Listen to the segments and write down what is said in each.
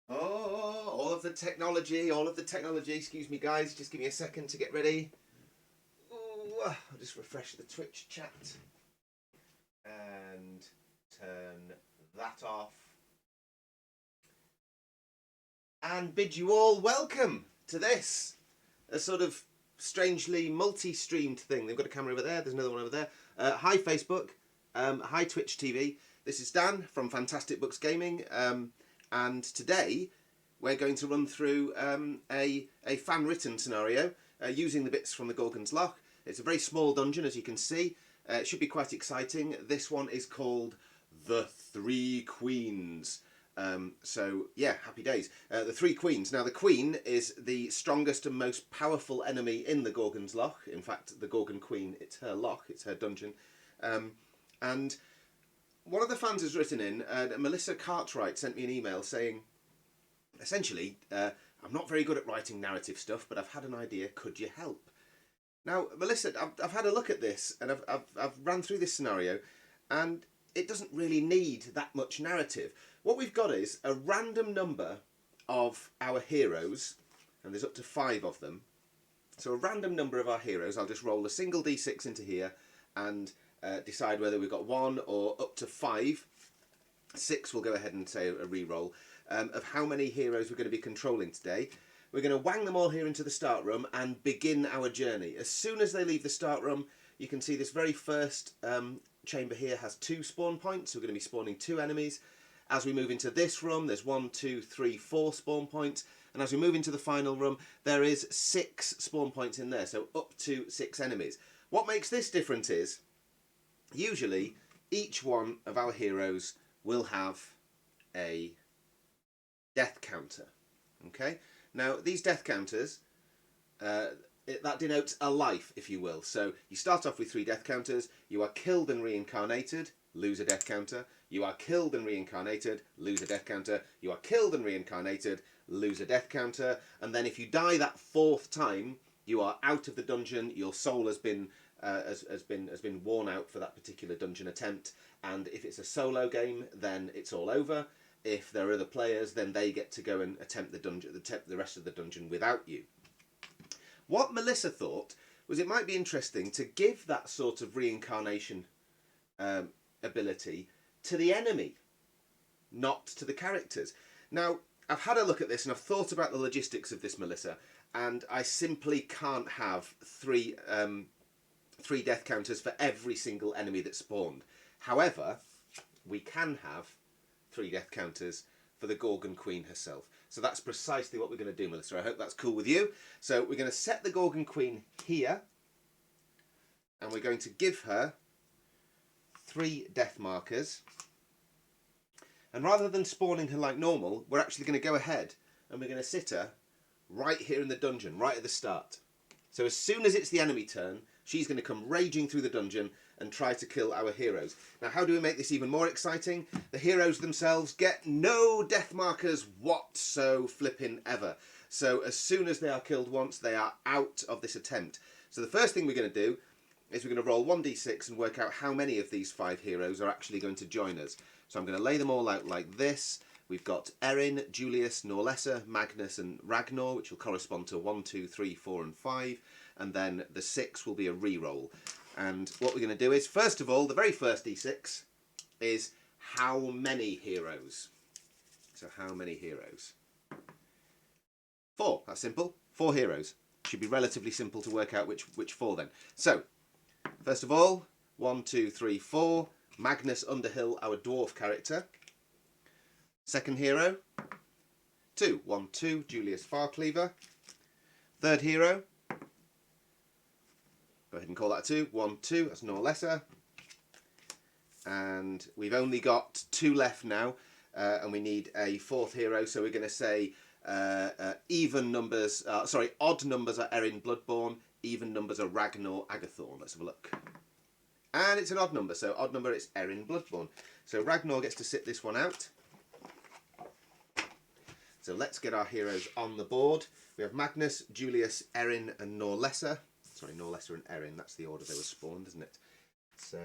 Oh, all of the technology. Excuse me, guys. Just give me a second to get ready. Ooh, I'll just refresh the Twitch chat and turn that off. And bid you all welcome to this. A sort of strangely multi-streamed thing. They've got a camera over there. There's another one over there. Hi, Facebook. Hi, Twitch TV. This is Dan from Fantastic Books Gaming. And today we're going to run through a fan-written scenario using the bits from the Gorgon's Loch. It's a very small dungeon, as you can see. It should be quite exciting. This one is called The Three Queens. So, yeah, happy days. The Three Queens. Now, the Queen is the strongest and most powerful enemy in the Gorgon's Loch. In fact, the Gorgon Queen, it's her loch, it's her dungeon. And one of the fans has written in, Mellisa Cartwright sent me an email saying, essentially, I'm not very good at writing narrative stuff, but I've had an idea, could you help? Now, Mellisa, I've had a look at this, and I've ran through this scenario, and it doesn't really need that much narrative. What we've got is a random number of our heroes, and there's up to 5 of them. So a random number of our heroes, I'll just roll a single d6 into here, and decide whether we've got 1 or up to 5. 6 we'll go ahead and say a re-roll of how many heroes we're going to be controlling today. We're going to wang them all here into the start room and begin our journey. As soon as they leave the start room, you can see this very first chamber here has 2 spawn points. We're going to be spawning 2 enemies. As we move into this room, there's 1, 2, 3, 4 spawn points. And as we move into the final room, there is 6 spawn points in there, so up to 6 enemies. What makes this different is, usually, each one of our heroes will have a death counter. Okay? Now, these death counters, that denotes a life, if you will. So, you start off with 3 death counters. You are killed and reincarnated, lose a death counter. You are killed and reincarnated, lose a death counter. You are killed and reincarnated, lose a death counter. And then if you die that 4th time, you are out of the dungeon. Your soul has been worn out for that particular dungeon attempt, and if it's a solo game, then it's all over. If there are other players, then they get to go and attempt the rest of the dungeon without you. What Mellisa thought was it might be interesting to give that sort of reincarnation ability to the enemy, not to the characters. Now, I've had a look at this and I've thought about the logistics of this, Mellisa, and I simply can't have 3 death counters for every single enemy that's spawned. However, we can have 3 death counters for the Gorgon Queen herself. So that's precisely what we're going to do, Mellisa. I hope that's cool with you. So we're going to set the Gorgon Queen here, and we're going to give her 3 death markers. And rather than spawning her like normal, we're actually going to go ahead and we're going to sit her right here in the dungeon, right at the start. So as soon as it's the enemy turn, she's going to come raging through the dungeon and try to kill our heroes. Now, how do we make this even more exciting? The heroes themselves get no death markers whatso-flipping-ever. So as soon as they are killed once, they are out of this attempt. So the first thing we're going to do is we're going to roll 1d6 and work out how many of these 5 heroes are actually going to join us. So I'm going to lay them all out like this. We've got Erin, Julius, Norlessa, Magnus and Ragnar, which will correspond to 1, 2, 3, 4 and 5. And then the 6 will be a re-roll. And what we're going to do is, first of all, the very first d6 is how many heroes. So how many heroes? 4, that's simple. 4 heroes. Should be relatively simple to work out which 4 then. So, first of all, 1, 2, 3, 4. Magnus Underhill, our dwarf character. Second hero, 2, 1, 2, Julius Farcleaver. Third hero, go ahead and call that 2, 1, 2, that's Norlessa. And we've only got 2 left now, and we need a 4th hero, so we're going to say odd numbers are Erin Bloodborn, even numbers are Ragnar Agathorn. Let's have a look. And it's an odd number, so odd number it's Erin Bloodborn. So Ragnar gets to sit this one out. So let's get our heroes on the board. We have Magnus, Julius, Erin and Norlessa. Sorry, Norlessa and Erin, that's the order they were spawned, isn't it? So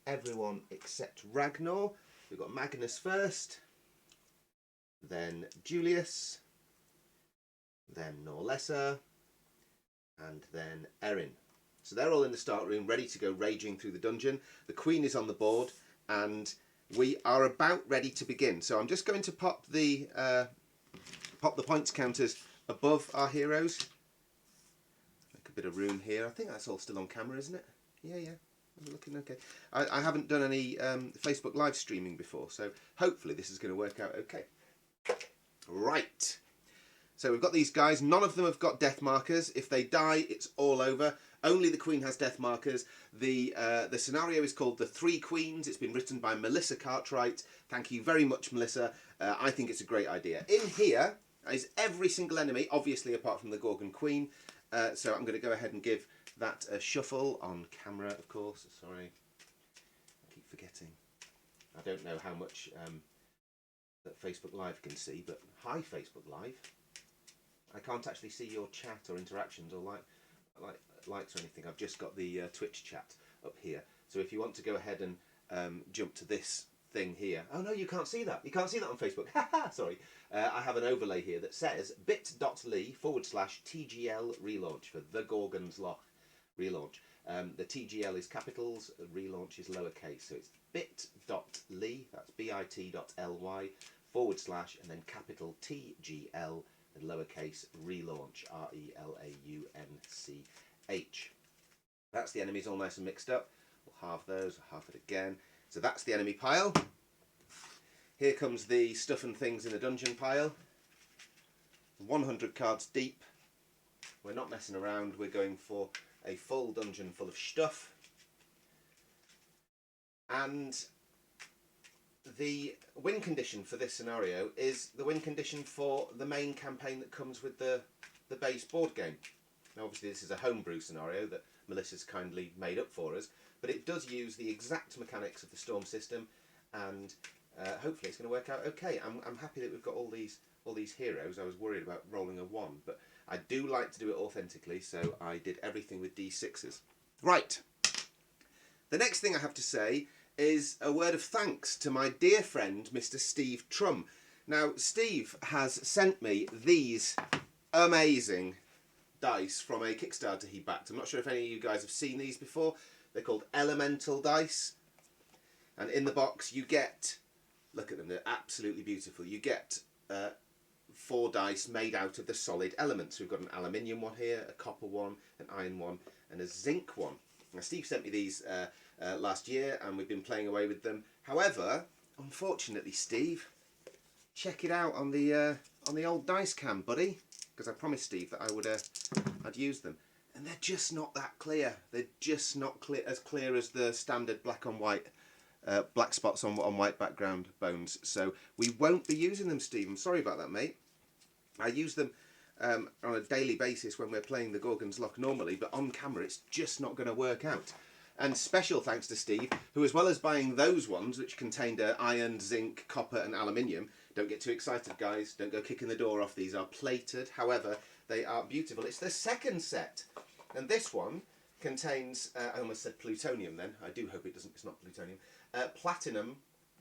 everyone except Ragnar. We've got Magnus first. then Julius, then Norlessa, and then Erin. So they're all in the start room, ready to go raging through the dungeon. The Queen is on the board, and we are about ready to begin. So I'm just going to pop the points counters above our heroes. Make a bit of room here. I think that's all still on camera, isn't it? Yeah. Looking okay. I haven't done any Facebook live streaming before, so hopefully this is going to work out okay. Right. So we've got these guys. None of them have got death markers. If they die, it's all over. Only the Queen has death markers. The scenario is called The Three Queens. It's been written by Mellisa Cartwright. Thank you very much, Mellisa. I think it's a great idea. In here is every single enemy, obviously apart from the Gorgon Queen. So I'm going to go ahead and give that a shuffle on camera, of course. Sorry, I keep forgetting. I don't know how much that Facebook Live can see, but hi Facebook Live. I can't actually see your chat or interactions or likes or anything. I've just got the Twitch chat up here. So if you want to go ahead and jump to this thing here. Oh no, you can't see that. You can't see that on Facebook. Sorry. I have an overlay here that says bit.ly/TGL relaunch for the Gorgon's Loch relaunch. The TGL is capitals, relaunch is lowercase. So it's bit.ly, that's bit.ly / and then capital TGL and lowercase relaunch, RELAUNCH. That's the enemies all nice and mixed up. We'll halve those, halve it again. So that's the enemy pile. Here comes the stuff and things in the dungeon pile. 100 cards deep. We're not messing around, we're going for a full dungeon full of stuff. And the win condition for this scenario is the win condition for the main campaign that comes with the base board game. Now obviously this is a homebrew scenario that Melissa's kindly made up for us, but it does use the exact mechanics of the Storm system, and hopefully it's going to work out okay. I'm happy that we've got all these heroes. I was worried about rolling a 1, but I do like to do it authentically, so I did everything with D6s. Right. The next thing I have to say is a word of thanks to my dear friend, Mr. Steve Trum. Now, Steve has sent me these amazing dice from a Kickstarter he backed. I'm not sure if any of you guys have seen these before. They're called Elemental Dice. And in the box you get, look at them, they're absolutely beautiful. You get 4 dice made out of the solid elements. We've got an aluminium one here, a copper one, an iron one, and a zinc one. Now, Steve sent me these last year, and we've been playing away with them. However, unfortunately, Steve, check it out on the old dice cam, buddy, because I promised Steve that I'd use them, and they're just not that clear. They're just not as clear as the standard black on white, black spots on white background bones. So we won't be using them, Steve. I'm sorry about that, mate. I use them on a daily basis when we're playing the Gorgon's Loch normally, but on camera it's just not going to work out. And special thanks to Steve, who, as well as buying those ones, which contained iron, zinc, copper and aluminium, don't get too excited, guys, don't go kicking the door off, these are plated, however, they are beautiful. It's the second set, and this one contains, I almost said plutonium then, I do hope it's not plutonium, platinum,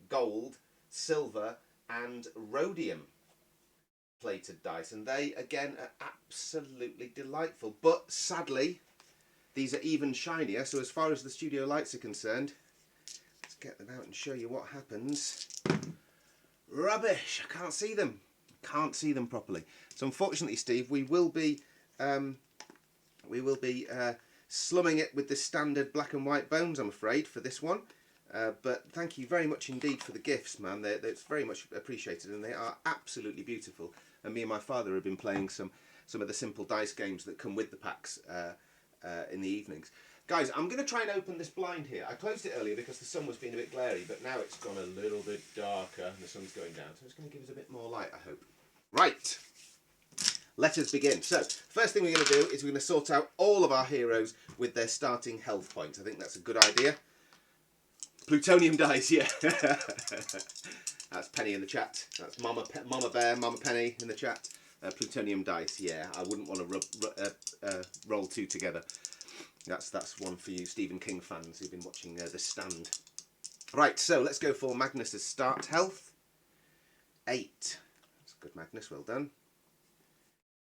gold, silver and rhodium plated dice, and they again are absolutely delightful, but sadly these are even shinier. So as far as the studio lights are concerned, let's get them out and show you what happens. Rubbish! I can't see them. Can't see them properly. So unfortunately, Steve, we will be slumming it with the standard black and white bones, I'm afraid, for this one. But thank you very much indeed for the gifts, man. It's very much appreciated, and they are absolutely beautiful. And me and my father have been playing some of the simple dice games that come with the packs in the evenings. Guys, I'm going to try and open this blind here. I closed it earlier because the sun was being a bit glary, but now it's gone a little bit darker and the sun's going down, so it's going to give us a bit more light, I hope. Right, let us begin. So, first thing we're going to do is we're going to sort out all of our heroes with their starting health points. I think that's a good idea. Plutonium dice, yeah. That's Penny in the chat. That's Mama Bear, Mama Penny in the chat. Plutonium dice, yeah. I wouldn't want to roll 2 together. That's one for you Stephen King fans who've been watching The Stand. Right, so let's go for Magnus's start health. 8. Good, Magnus, well done.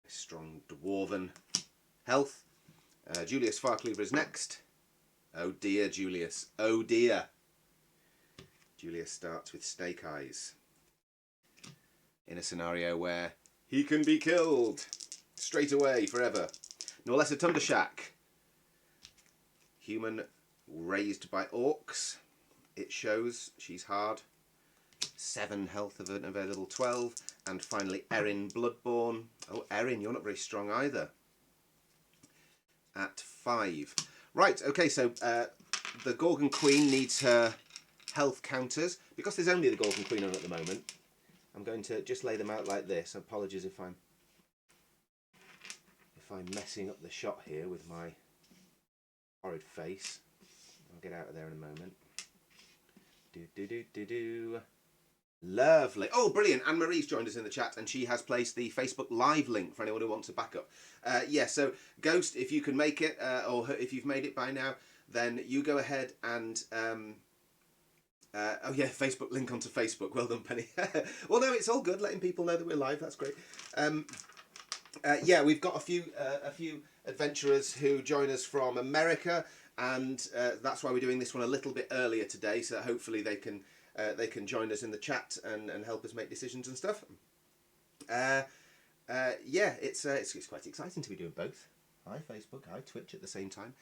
Strong dwarven health. Julius Farcleaver is next. Oh dear, Julius. Oh dear. Julius starts with snake eyes. In a scenario where he can be killed straight away, forever. Norlessa Tundershak. Human raised by orcs. It shows she's hard. 7 health of an available 12. And finally Erin Bloodborn. Oh, Erin, you're not very strong either. At 5. Right, okay, so the Gorgon Queen needs her health counters. Because there's only the Gorgon Queen on at the moment, I'm going to just lay them out like this. Apologies if I'm messing up the shot here with my horrid face. I'll get out of there in a moment. Do. Lovely. Oh, brilliant. Anne-Marie's joined us in the chat and she has placed the Facebook Live link for anyone who wants a backup. Yeah, so Ghost, if you can make it, or if you've made it by now, then you go ahead and... oh yeah, Facebook link onto Facebook. Well done, Penny. Well, no, it's all good, letting people know that we're live. That's great. Yeah, we've got a few adventurers who join us from America, and that's why we're doing this one a little bit earlier today. So hopefully they can join us in the chat and help us make decisions and stuff. Yeah, it's quite exciting to be doing both. Hi Facebook, hi Twitch at the same time.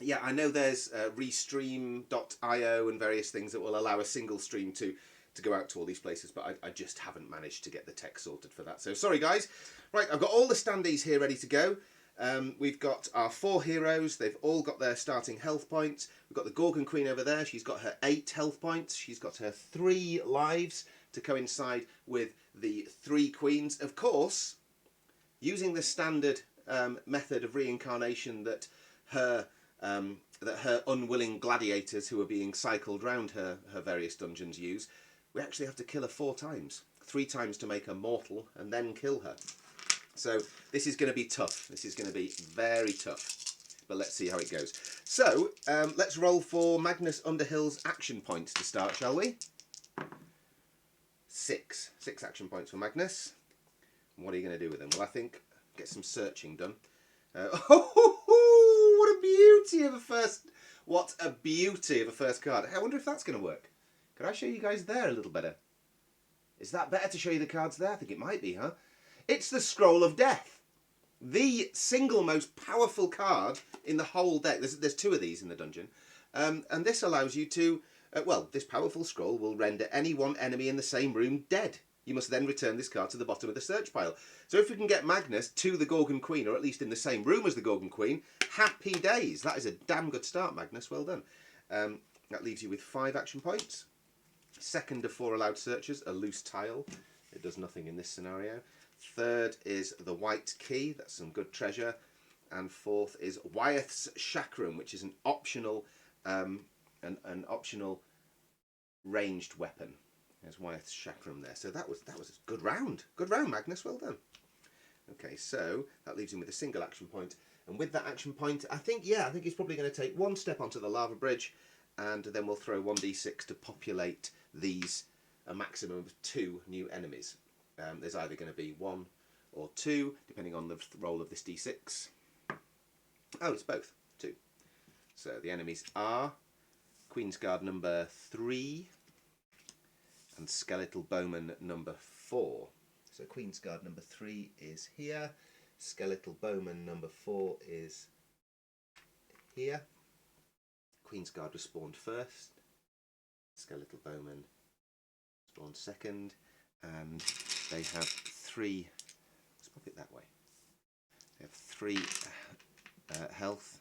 Yeah, I know there's restream.io and various things that will allow a single stream to go out to all these places, but I just haven't managed to get the tech sorted for that. So sorry guys. Right, I've got all the standees here ready to go. We've got our 4 heroes. They've all got their starting health points. We've got the Gorgon Queen over there. She's got her 8 health points. She's got her 3 lives to coincide with the 3 queens. Of course, using the standard method of reincarnation that her unwilling gladiators who are being cycled round her various dungeons use, we actually have to kill her 4 times. 3 times to make her mortal and then kill her. So this is going to be tough. This is going to be very tough. But let's see how it goes. So let's roll for Magnus Underhill's action points to start, shall we? 6 action points for Magnus. And what are you going to do with them? Well, I think get some searching done. Oh, what a beauty of a first! What a beauty of a first card. I wonder if that's going to work. Could I show you guys there a little better? Is that better to show you the cards there? I think it might be, huh? It's the Scroll of Death. The single most powerful card in the whole deck. There's 2 of these in the dungeon. And this allows you to... well, this powerful scroll will render any one enemy in the same room dead. You must then return this card to the bottom of the search pile. So if we can get Magnus to the Gorgon Queen, or at least in the same room as the Gorgon Queen, happy days. That is a damn good start, Magnus. Well done. That leaves you with 5 action points. Second of 4 allowed searches, a loose tile. It does nothing in this scenario. Third is the white key. That's some good treasure. And 4th is Wyeth's Chakram, which is an optional optional ranged weapon. There's Wyeth's Chakram there. So that was a good round. Good round, Magnus. Well done. Okay, so that leaves him with a single action point. And with that action point, I think he's probably going to take 1 step onto the lava bridge, and then we'll throw 1d6 to populate these, a maximum of 2 new enemies. There's either going to be 1 or 2, depending on the roll of this d6. Oh, it's both, 2. So the enemies are Queen's Guard number 3 and Skeletal Bowman number 4. So Queen's Guard number 3 is here. Skeletal Bowman number 4 is here. Queen's Guard respawned first. Skeletal Bowman spawned second. And they have 3... Let's pop it that way. They have 3 health.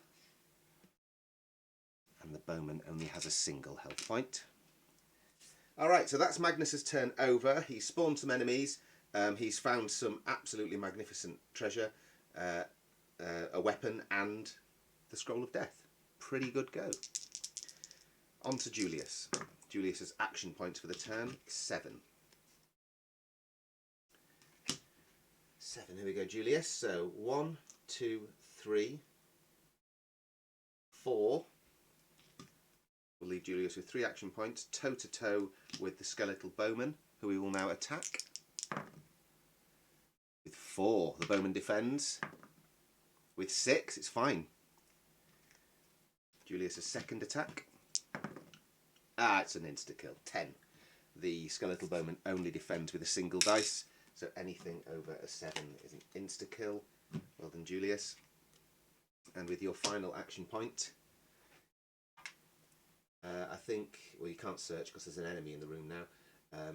And the Bowman only has a single health point. Alright, so that's Magnus's turn over. He's spawned some enemies. He's found some absolutely magnificent treasure, a weapon, and the Scroll of Death. Pretty good go. On to Julius. Julius's action points for the turn, 7. 7, here we go, Julius. So 1, 2, 3, 4. We'll leave Julius with 3 action points, toe to toe with the Skeletal Bowman, who we will now attack. 4. The bowman defends with 6. It's fine. Julius' second attack. It's an insta-kill. 10. The skeletal bowman only defends with a single dice, so anything over a 7 is an insta-kill. Well done, Julius. And with your final action point, I think, well, you can't search because there's an enemy in the room now,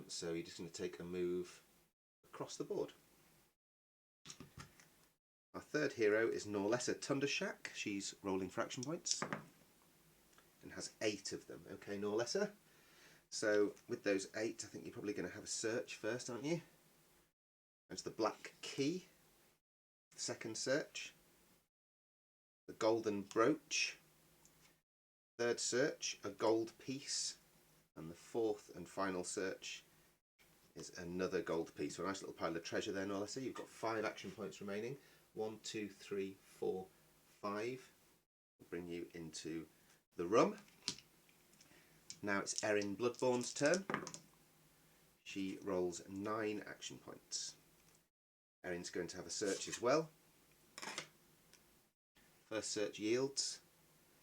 so you're just going to take a move across the board. Our third hero is Norlessa Tundershak. She's rolling for action points and has 8 of them. Okay, Norlessa. So with those 8, I think you're probably going to have a search first, aren't you? That's the black key. Second search. The golden brooch. Third search, a gold piece. And the fourth and final search is another gold piece. So a nice little pile of treasure there, Norlessa. You've got 5 action points remaining. 1, 2, 3, 4, 5. We'll bring you into the room. Now it's Erin Bloodborn's turn. She rolls 9 action points. Erin's going to have a search as well. First search yields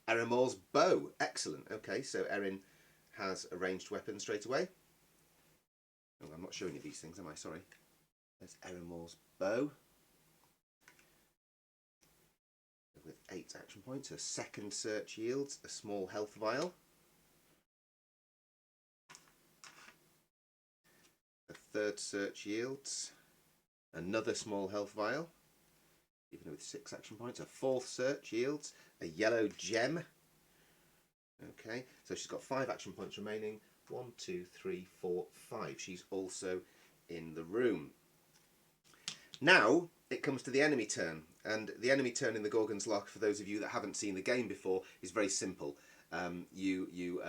Erimor's bow. Excellent. Okay, so Erin has a ranged weapon straight away. Oh, I'm not showing you these things, am I? Sorry. There's Erimor's bow. With 8 action points. Her second search yields a small health vial. A third search yields another small health vial, even with 6 action points. A fourth search yields a yellow gem. Okay, so she's got 5 action points remaining. 1, 2, 3, 4, 5. She's also in the room. Now it comes to the enemy turn, and the enemy turn in the Gorgon's Loch, for those of you that haven't seen the game before, is very simple. You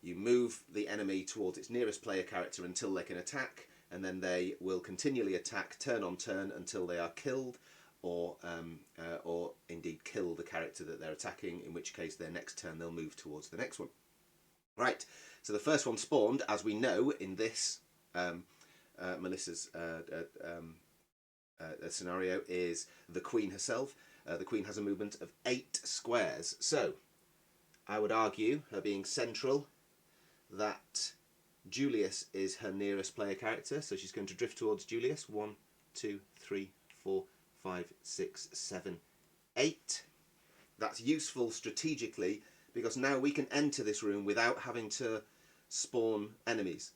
move the enemy towards its nearest player character until they can attack, and then they will continually attack turn on turn until they are killed, or indeed kill the character that they're attacking, in which case their next turn they'll move towards the next one. Right, so the first one spawned, as we know in this Melissa's scenario, is the Queen herself. The Queen has a movement of 8 squares, so I would argue, her being central, that Julius is her nearest player character, so she's going to drift towards Julius. 1, 2, 3, 4, 5, 6, 7, 8. That's useful strategically because now we can enter this room without having to spawn enemies,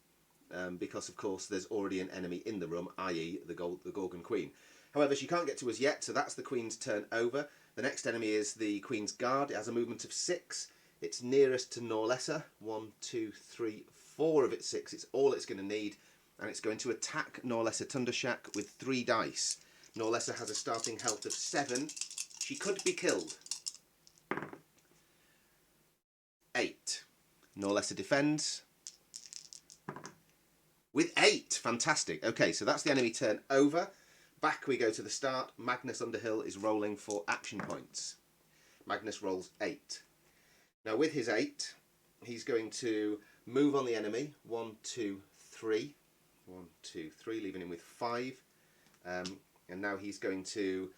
because of course there's already an enemy in the room, i.e. the Gorgon Queen. However, she can't get to us yet, so that's the Queen's turn over. The next enemy is the Queen's Guard. It has a movement of 6. It's nearest to Norlessa. 1, 2, 3, 4 of its 6. It's all it's going to need, and it's going to attack Norlessa Tundershak with 3 dice. Norlessa has a starting health of 7. She could be killed. 8. Norlessa defends with 8. Fantastic. Okay, so that's the enemy turn over. Back we go to the start. Magnus Underhill is rolling for action points. Magnus rolls 8. Now with his 8, he's going to move on the enemy. 1, 2, 3. 1, 2, 3, leaving him with 5. And now he's going to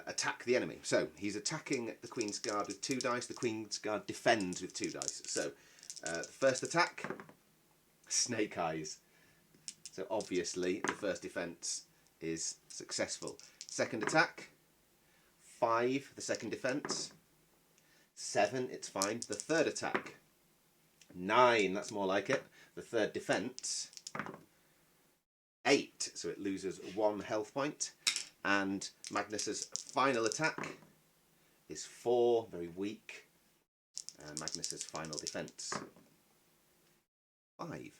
attack the enemy. So he's attacking the Queen's Guard with 2 dice. The Queen's Guard defends with 2 dice. So the first attack, snake eyes. So obviously the first defense is successful. Second attack, 5, the second defense. 7, it's fine. The third attack, 9, that's more like it. The third defense, 8, so it loses 1 health point. And Magnus's final attack is 4, very weak. And Magnus's final defense, 5.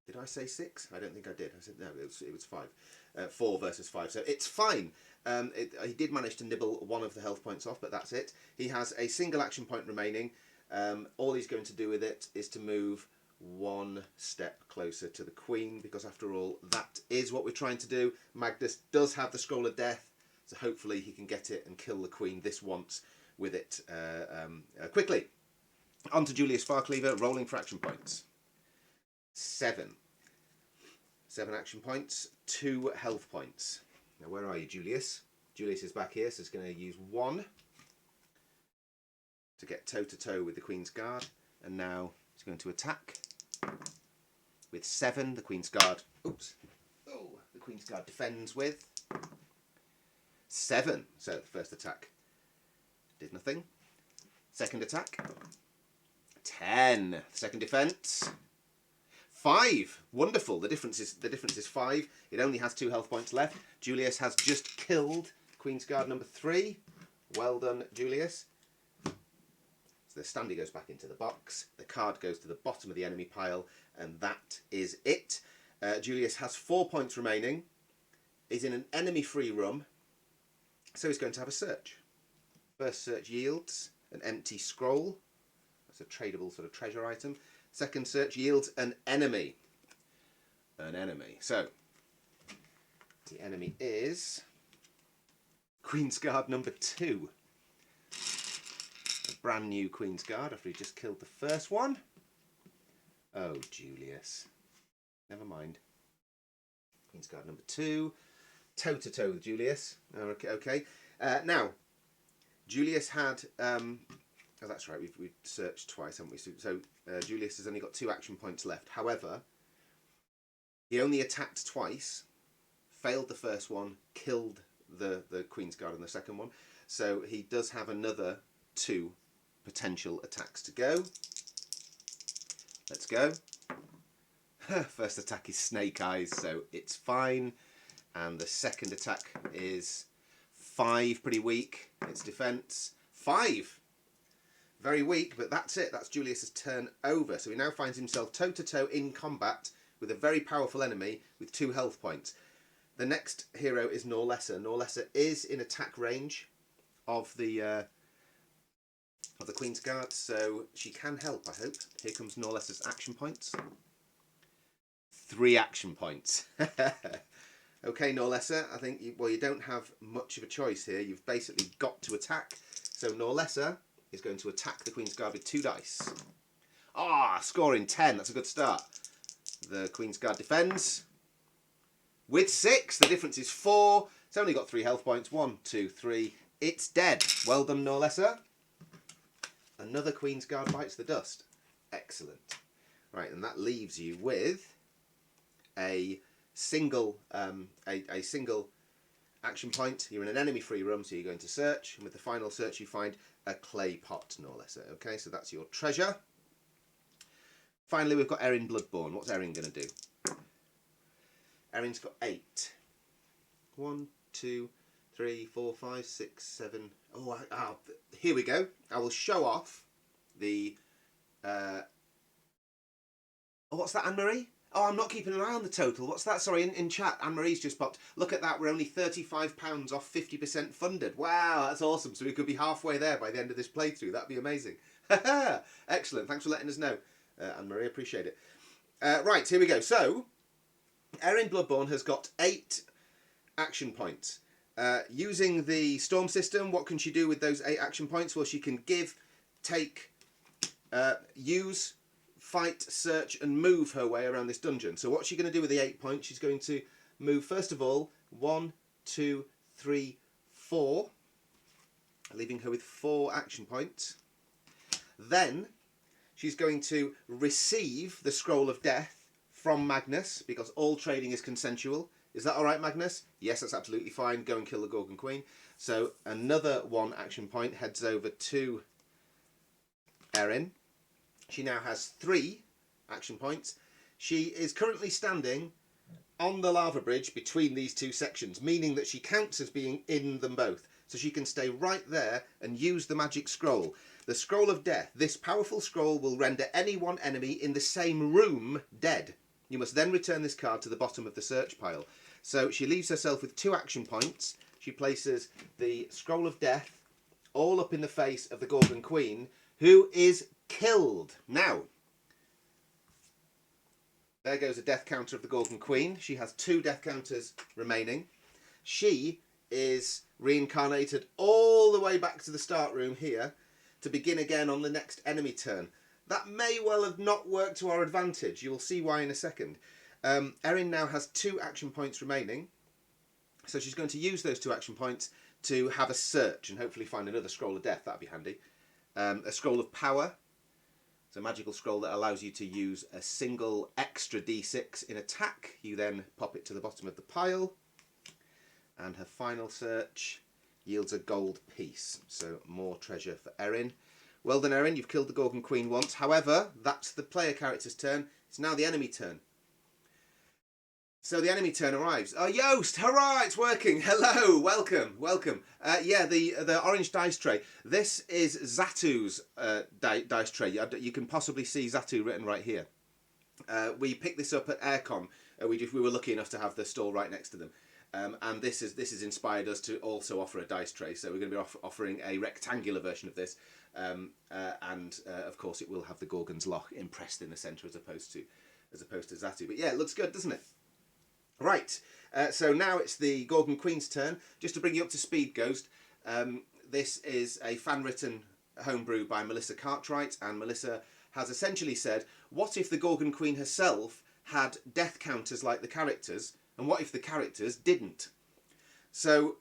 Did I say 6? I don't think I did. I said no, it was 5. 4 versus 5, so it's fine. He did manage to nibble 1 of the health points off, but that's it. He has a single action point remaining. All he's going to do with it is to move 1 step closer to the Queen, because after all, that is what we're trying to do. Magnus does have the Scroll of Death, so hopefully he can get it and kill the Queen this once with it quickly. On to Julius Farcleaver, rolling for action points. 7. 7 action points, 2 health points. Now where are you, Julius? Julius is back here, so he's going to use 1 to get toe-to-toe with the Queen's Guard. And now he's going to attack with 7. The Queen's Guard, oops. Oh, the Queen's Guard defends with 7. So the first attack did nothing. Second attack, 10. Second defense, 5. Wonderful. The difference is 5. It only has 2 health points left. Julius has just killed Queen's Guard number 3. Well done, Julius. So the standee goes back into the box. The card goes to the bottom of the enemy pile, and that is it. Julius has 4 points remaining. Is in an enemy-free room, so he's going to have a search. First search yields an empty scroll. That's a tradable sort of treasure item. Second search yields an enemy. An enemy. So, the enemy is Queen's Guard number 2. A brand new Queen's Guard after he just killed the first one. Oh, Julius. Never mind. Queen's Guard number 2. Toe-to-toe with Julius. Okay. Now, Julius had... oh, that's right. We've searched twice, haven't we? So Julius has only got 2 action points left. However, he only attacked twice, failed the first one, killed the Queen's Guard in the second one. So he does have another 2 potential attacks to go. Let's go. First attack is Snake Eyes, so it's fine. And the second attack is 5, pretty weak. Its defense, 5. Very weak, but that's it. That's Julius's turn over. So he now finds himself toe-to-toe in combat with a very powerful enemy with 2 health points. The next hero is Norlessa. Norlessa is in attack range of the Queen's Guard, so she can help, I hope. Here comes Norlessa's action points. 3 action points. Okay, Norlessa, I think, you don't have much of a choice here. You've basically got to attack. So Norlessa is going to attack the Queen's Guard with 2 dice. Scoring 10. That's a good start. The Queen's Guard defends with 6. The difference is 4. It's only got 3 health points. 1, 2, 3. It's dead. Well done, Norlessa. Another Queen's Guard bites the dust. Excellent. Right, and that leaves you with a single action point. You're in an enemy-free room, so you're going to search, and with the final search you find a clay pot, Norlessa. Okay, so that's your treasure. Finally, we've got Erin Bloodborn. What's Erin going to do? Erin's got 8. 1, 2, 3, 4, 5, 6, 7. Here we go. I will show off the... what's that, Anne-Marie? Oh, I'm not keeping an eye on the total. What's that? Sorry, in chat, Anne-Marie's just popped. Look at that, we're only £35 off 50% funded. Wow, that's awesome. So we could be halfway there by the end of this playthrough. That'd be amazing. Excellent. Thanks for letting us know, Anne-Marie. Appreciate it. Right, here we go. So, Erin Bloodborn has got 8 action points. Using the storm system, what can she do with those 8 action points? Well, she can give, take, use, fight, search and move her way around this dungeon. So what's she going to do with the 8 points? She's going to move, first of all, 1, 2, 3, 4, leaving her with 4 action points. Then she's going to receive the Scroll of Death from Magnus, because all trading is consensual. Is that alright, Magnus? Yes, that's absolutely fine. Go and kill the Gorgon Queen. So another 1 action point heads over to Erin. She now has 3 action points. She is currently standing on the lava bridge between these 2 sections, meaning that she counts as being in them both. So she can stay right there and use the magic scroll. The Scroll of Death. This powerful scroll will render any one enemy in the same room dead. You must then return this card to the bottom of the search pile. So she leaves herself with 2 action points. She places the Scroll of Death all up in the face of the Gorgon Queen, who is killed. Now, there goes a death counter of the Gorgon Queen. She has 2 death counters remaining. She is reincarnated all the way back to the start room here to begin again on the next enemy turn. That may well have not worked to our advantage. You will see why in a second. Erin now has 2 action points remaining. So she's going to use those 2 action points to have a search and hopefully find another scroll of death. That'd be handy. A scroll of power. It's a magical scroll that allows you to use a single extra d6 in attack. You then pop it to the bottom of the pile. And her final search yields a gold piece. So more treasure for Erin. Well done, Erin. You've killed the Gorgon Queen once. However, that's the player character's turn. It's now the enemy turn. So the enemy turn arrives. Oh, Yoast! Hurrah! It's working! Hello! Welcome! Welcome! Yeah, the orange dice tray. This is Zatu's dice tray. You can possibly see Zatu written right here. We picked this up at Aircon. We were lucky enough to have the stall right next to them. And this has inspired us to also offer a dice tray. So we're going to be offering a rectangular version of this. Of course, it will have the Gorgon's Loch impressed in the centre as opposed to Zatu. But yeah, it looks good, doesn't it? Right, so now it's the Gorgon Queen's turn. Just to bring you up to speed, Ghost, this is a fan-written homebrew by Mellisa Cartwright, and Mellisa has essentially said, what if the Gorgon Queen herself had death counters like the characters, and what if the characters didn't? So,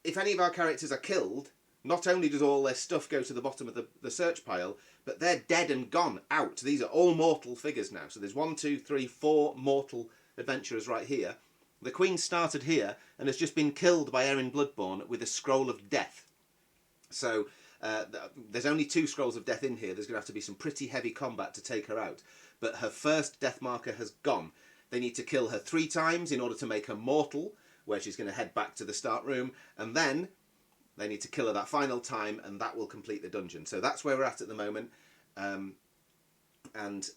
if any of our characters are killed, not only does all their stuff go to the bottom of the search pile, but they're dead and gone, out. These are all mortal figures now. So there's 1, 2, 3, 4 mortal adventurers right here. The Queen started here and has just been killed by Erin Bloodborn with a scroll of death. So there's only 2 scrolls of death in here. There's going to have to be some pretty heavy combat to take her out. But her first death marker has gone. They need to kill her 3 times in order to make her mortal, where she's going to head back to the start room. And then they need to kill her that final time, and that will complete the dungeon. So that's where we're at the moment. And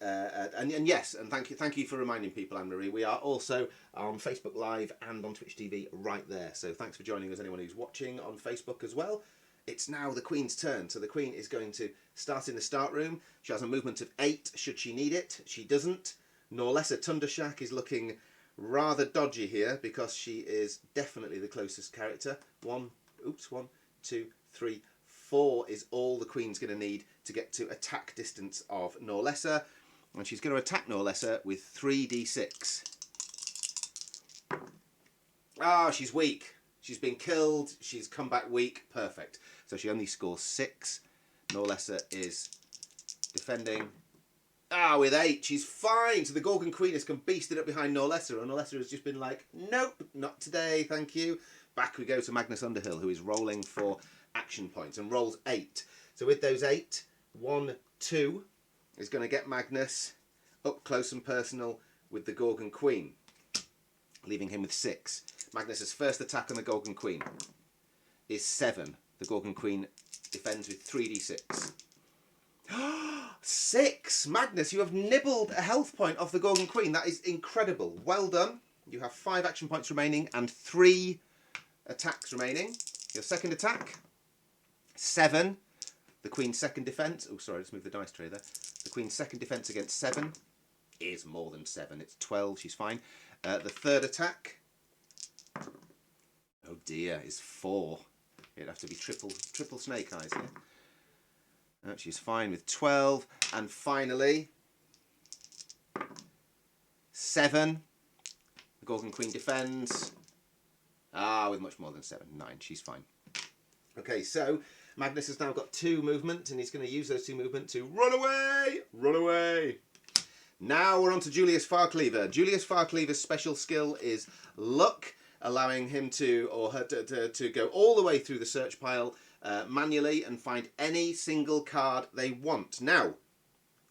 yes, and thank you for reminding people, Anne-Marie. We are also on Facebook Live and on Twitch TV right there. So thanks for joining us, anyone who's watching on Facebook as well. It's now the Queen's turn. So the Queen is going to start in the start room. She has a movement of 8 should she need it. She doesn't. Norlessa Tundershak is looking rather dodgy here because she is definitely the closest character. 1, 2, 3, 4 is all the Queen's going to need to get to attack distance of Norlessa. And she's going to attack Norlessa with 3d6. Ah, she's weak. She's been killed. She's come back weak. Perfect. So she only scores 6. Norlessa is defending. Ah, with 8. She's fine. So the Gorgon Queen has come beasted up behind Norlessa. And Norlessa has just been like, nope, not today, thank you. Back we go to Magnus Underhill, who is rolling for action points and rolls 8. So with those 8, 1, 2 is going to get Magnus up close and personal with the Gorgon Queen, leaving him with 6. Magnus's first attack on the Gorgon Queen is 7. The Gorgon Queen defends with 3d6. 6! Magnus, you have nibbled a health point off the Gorgon Queen. That is incredible. Well done. You have 5 action points remaining and 3 attacks remaining. Your second attack, 7. The Queen's second defence. Oh, sorry, just move the dice tray there. The Queen's second defence against 7 is more than 7. It's 12. She's fine. The third attack, oh dear, is 4. It'd have to be triple snake eyes here. Oh, she's fine with 12. And finally, 7. The Gorgon Queen defends. Ah, with much more than 7. 9. She's fine. Okay, so Magnus has now got 2 movement, and he's going to use those 2 movement to run away! Run away! Now we're on to Julius Farcleaver. Julius Farcleaver's special skill is Luck, allowing him to, or her to go all the way through the search pile manually and find any single card they want. Now,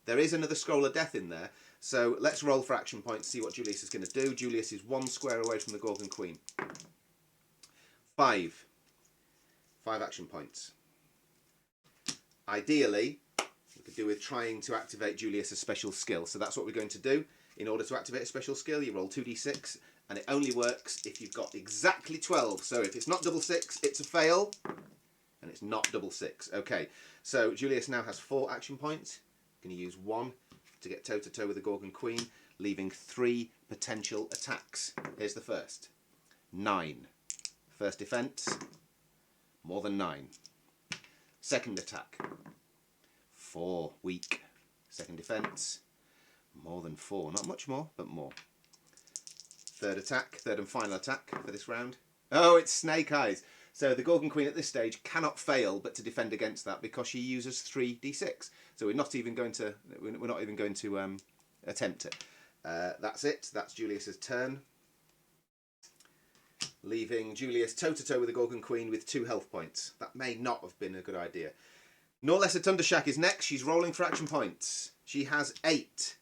there is another scroll of death in there, so let's roll for action points, see what Julius is going to do. Julius is 1 square away from the Gorgon Queen. 5. 5 action points. Ideally, we could do with trying to activate Julius' special skill. So that's what we're going to do. In order to activate a special skill, you roll 2d6, and it only works if you've got exactly 12. So if it's not double 6, it's a fail, and it's not double 6. Okay, so Julius now has 4 action points. Going to use 1 to get toe-to-toe with the Gorgon Queen, leaving 3 potential attacks. Here's the first. 9. First defence, more than 9. Second attack, 4, weak. Second defence, more than 4. Not much more, but more. Third attack, third and final attack for this round. Oh, it's Snake Eyes. So the Gorgon Queen at this stage cannot fail but to defend against that because she uses 3d6. So we're not even going to attempt it. That's it. That's Julius's turn. Leaving Julius toe-to-toe with the Gorgon Queen with 2 health points. That may not have been a good idea. Norlessa Tundershak is next. She's rolling for action points. She has 8.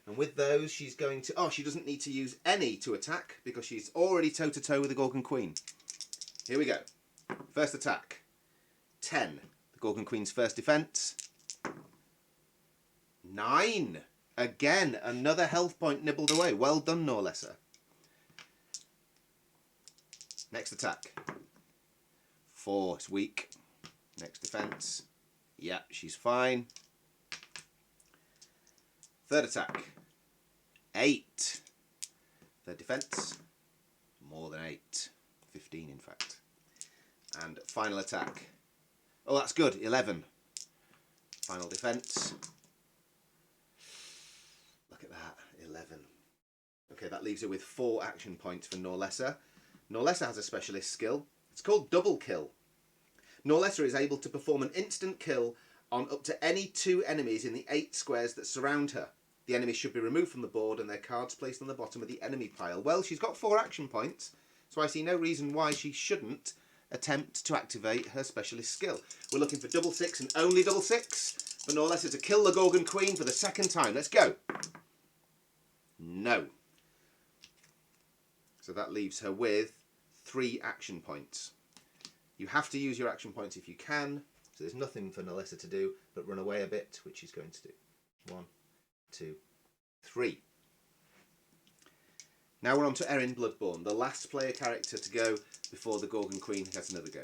And with those, she's going to... Oh, she doesn't need to use any to attack because she's already toe-to-toe with the Gorgon Queen. Here we go. First attack. 10. The Gorgon Queen's first defence. 9. Again, another health point nibbled away. Well done, Norlessa. Next attack. 4. It's weak. Next defence. Yeah, she's fine. Third attack. 8. Third defence. More than 8. 15, in fact. And final attack. Oh, that's good. 11. Final defence. Look at that. 11. Okay, that leaves her with 4 action points for Norlessa. Norlessa has a specialist skill. It's called Double Kill. Norlessa is able to perform an instant kill on up to any 2 enemies in the 8 squares that surround her. The enemies should be removed from the board and their cards placed on the bottom of the enemy pile. Well, she's got 4 action points, so I see no reason why she shouldn't attempt to activate her specialist skill. We're looking for double 6 and only double 6 for Norlessa to kill the Gorgon Queen for the 2nd time. Let's go. No. So that leaves her with 3 action points. You have to use your action points if you can. So there's nothing for Norlessa to do but run away a bit, which she's going to do. 1, 2, 3. Now we're on to Erin Bloodborn, the last player character to go before the Gorgon Queen has another go.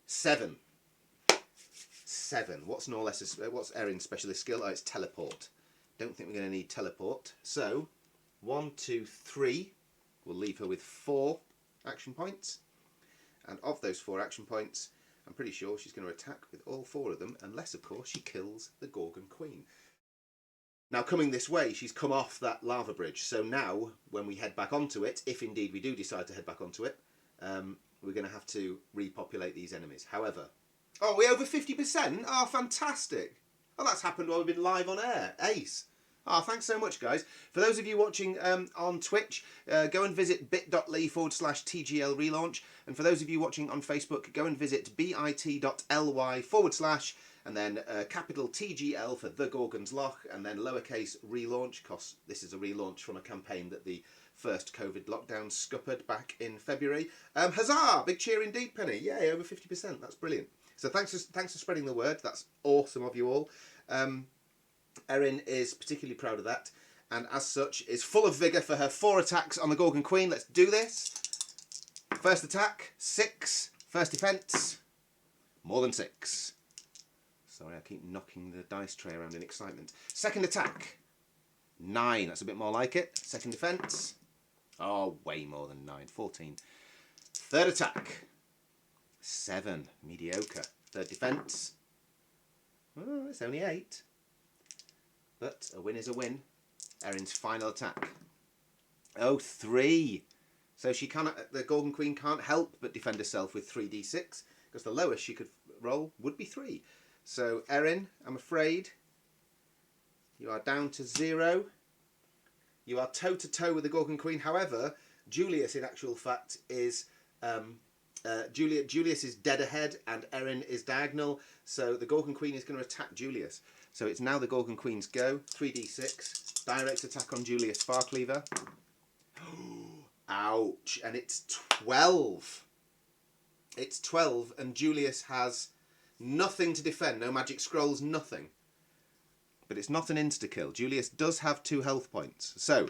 7. 7. What's Erin's specialist skill? Oh, it's teleport. Don't think we're going to need teleport. So 1, 2, 3. We'll leave her with 4 action points. And of those 4 action points, I'm pretty sure she's going to attack with all 4 of them, unless, of course, she kills the Gorgon Queen. Now, coming this way, she's come off that lava bridge. So now, when we head back onto it, if indeed we do decide to head back onto it, we're going to have to repopulate these enemies. However... Oh, we're over 50%? Oh, fantastic. Oh, that's happened while we've been live on air. Ace. Oh, thanks so much, guys. For those of you watching on Twitch, go and visit bit.ly/TGL relaunch. And for those of you watching on Facebook, go and visit bit.ly/ and then capital TGL for The Gorgon's Loch, and then lowercase relaunch, because this is a relaunch from a campaign that the first COVID lockdown scuppered back in February. Huzzah! Big cheer indeed, Penny. Yay, over 50%. That's brilliant. So thanks for spreading the word. That's awesome of you all. Erin is particularly proud of that, and as such is full of vigour for her 4 attacks on the Gorgon Queen. Let's do this. First attack, 6. First defence, more than 6. Sorry, I keep knocking the dice tray around in excitement. Second attack, 9. That's a bit more like it. Second defence, oh, way more than 9. 14. Third attack, 7. Mediocre. Third defence, oh, it's only 8. But a win is a win. Erin's final attack. Oh, 3. So she cannot. The Gorgon Queen can't help but defend herself with 3d6, because the lowest she could roll would be 3. So Erin, I'm afraid you are down to 0. You are toe-to-toe with the Gorgon Queen. However, Julius, in actual fact, is... Julius is dead ahead and Erin is diagonal. So the Gorgon Queen is going to attack Julius. So it's now the Gorgon Queen's go. 3d6. Direct attack on Julius Farcleaver. Ouch. And it's 12. It's 12 and Julius has nothing to defend. No magic scrolls, nothing. But it's not an insta-kill. Julius does have 2 health points. So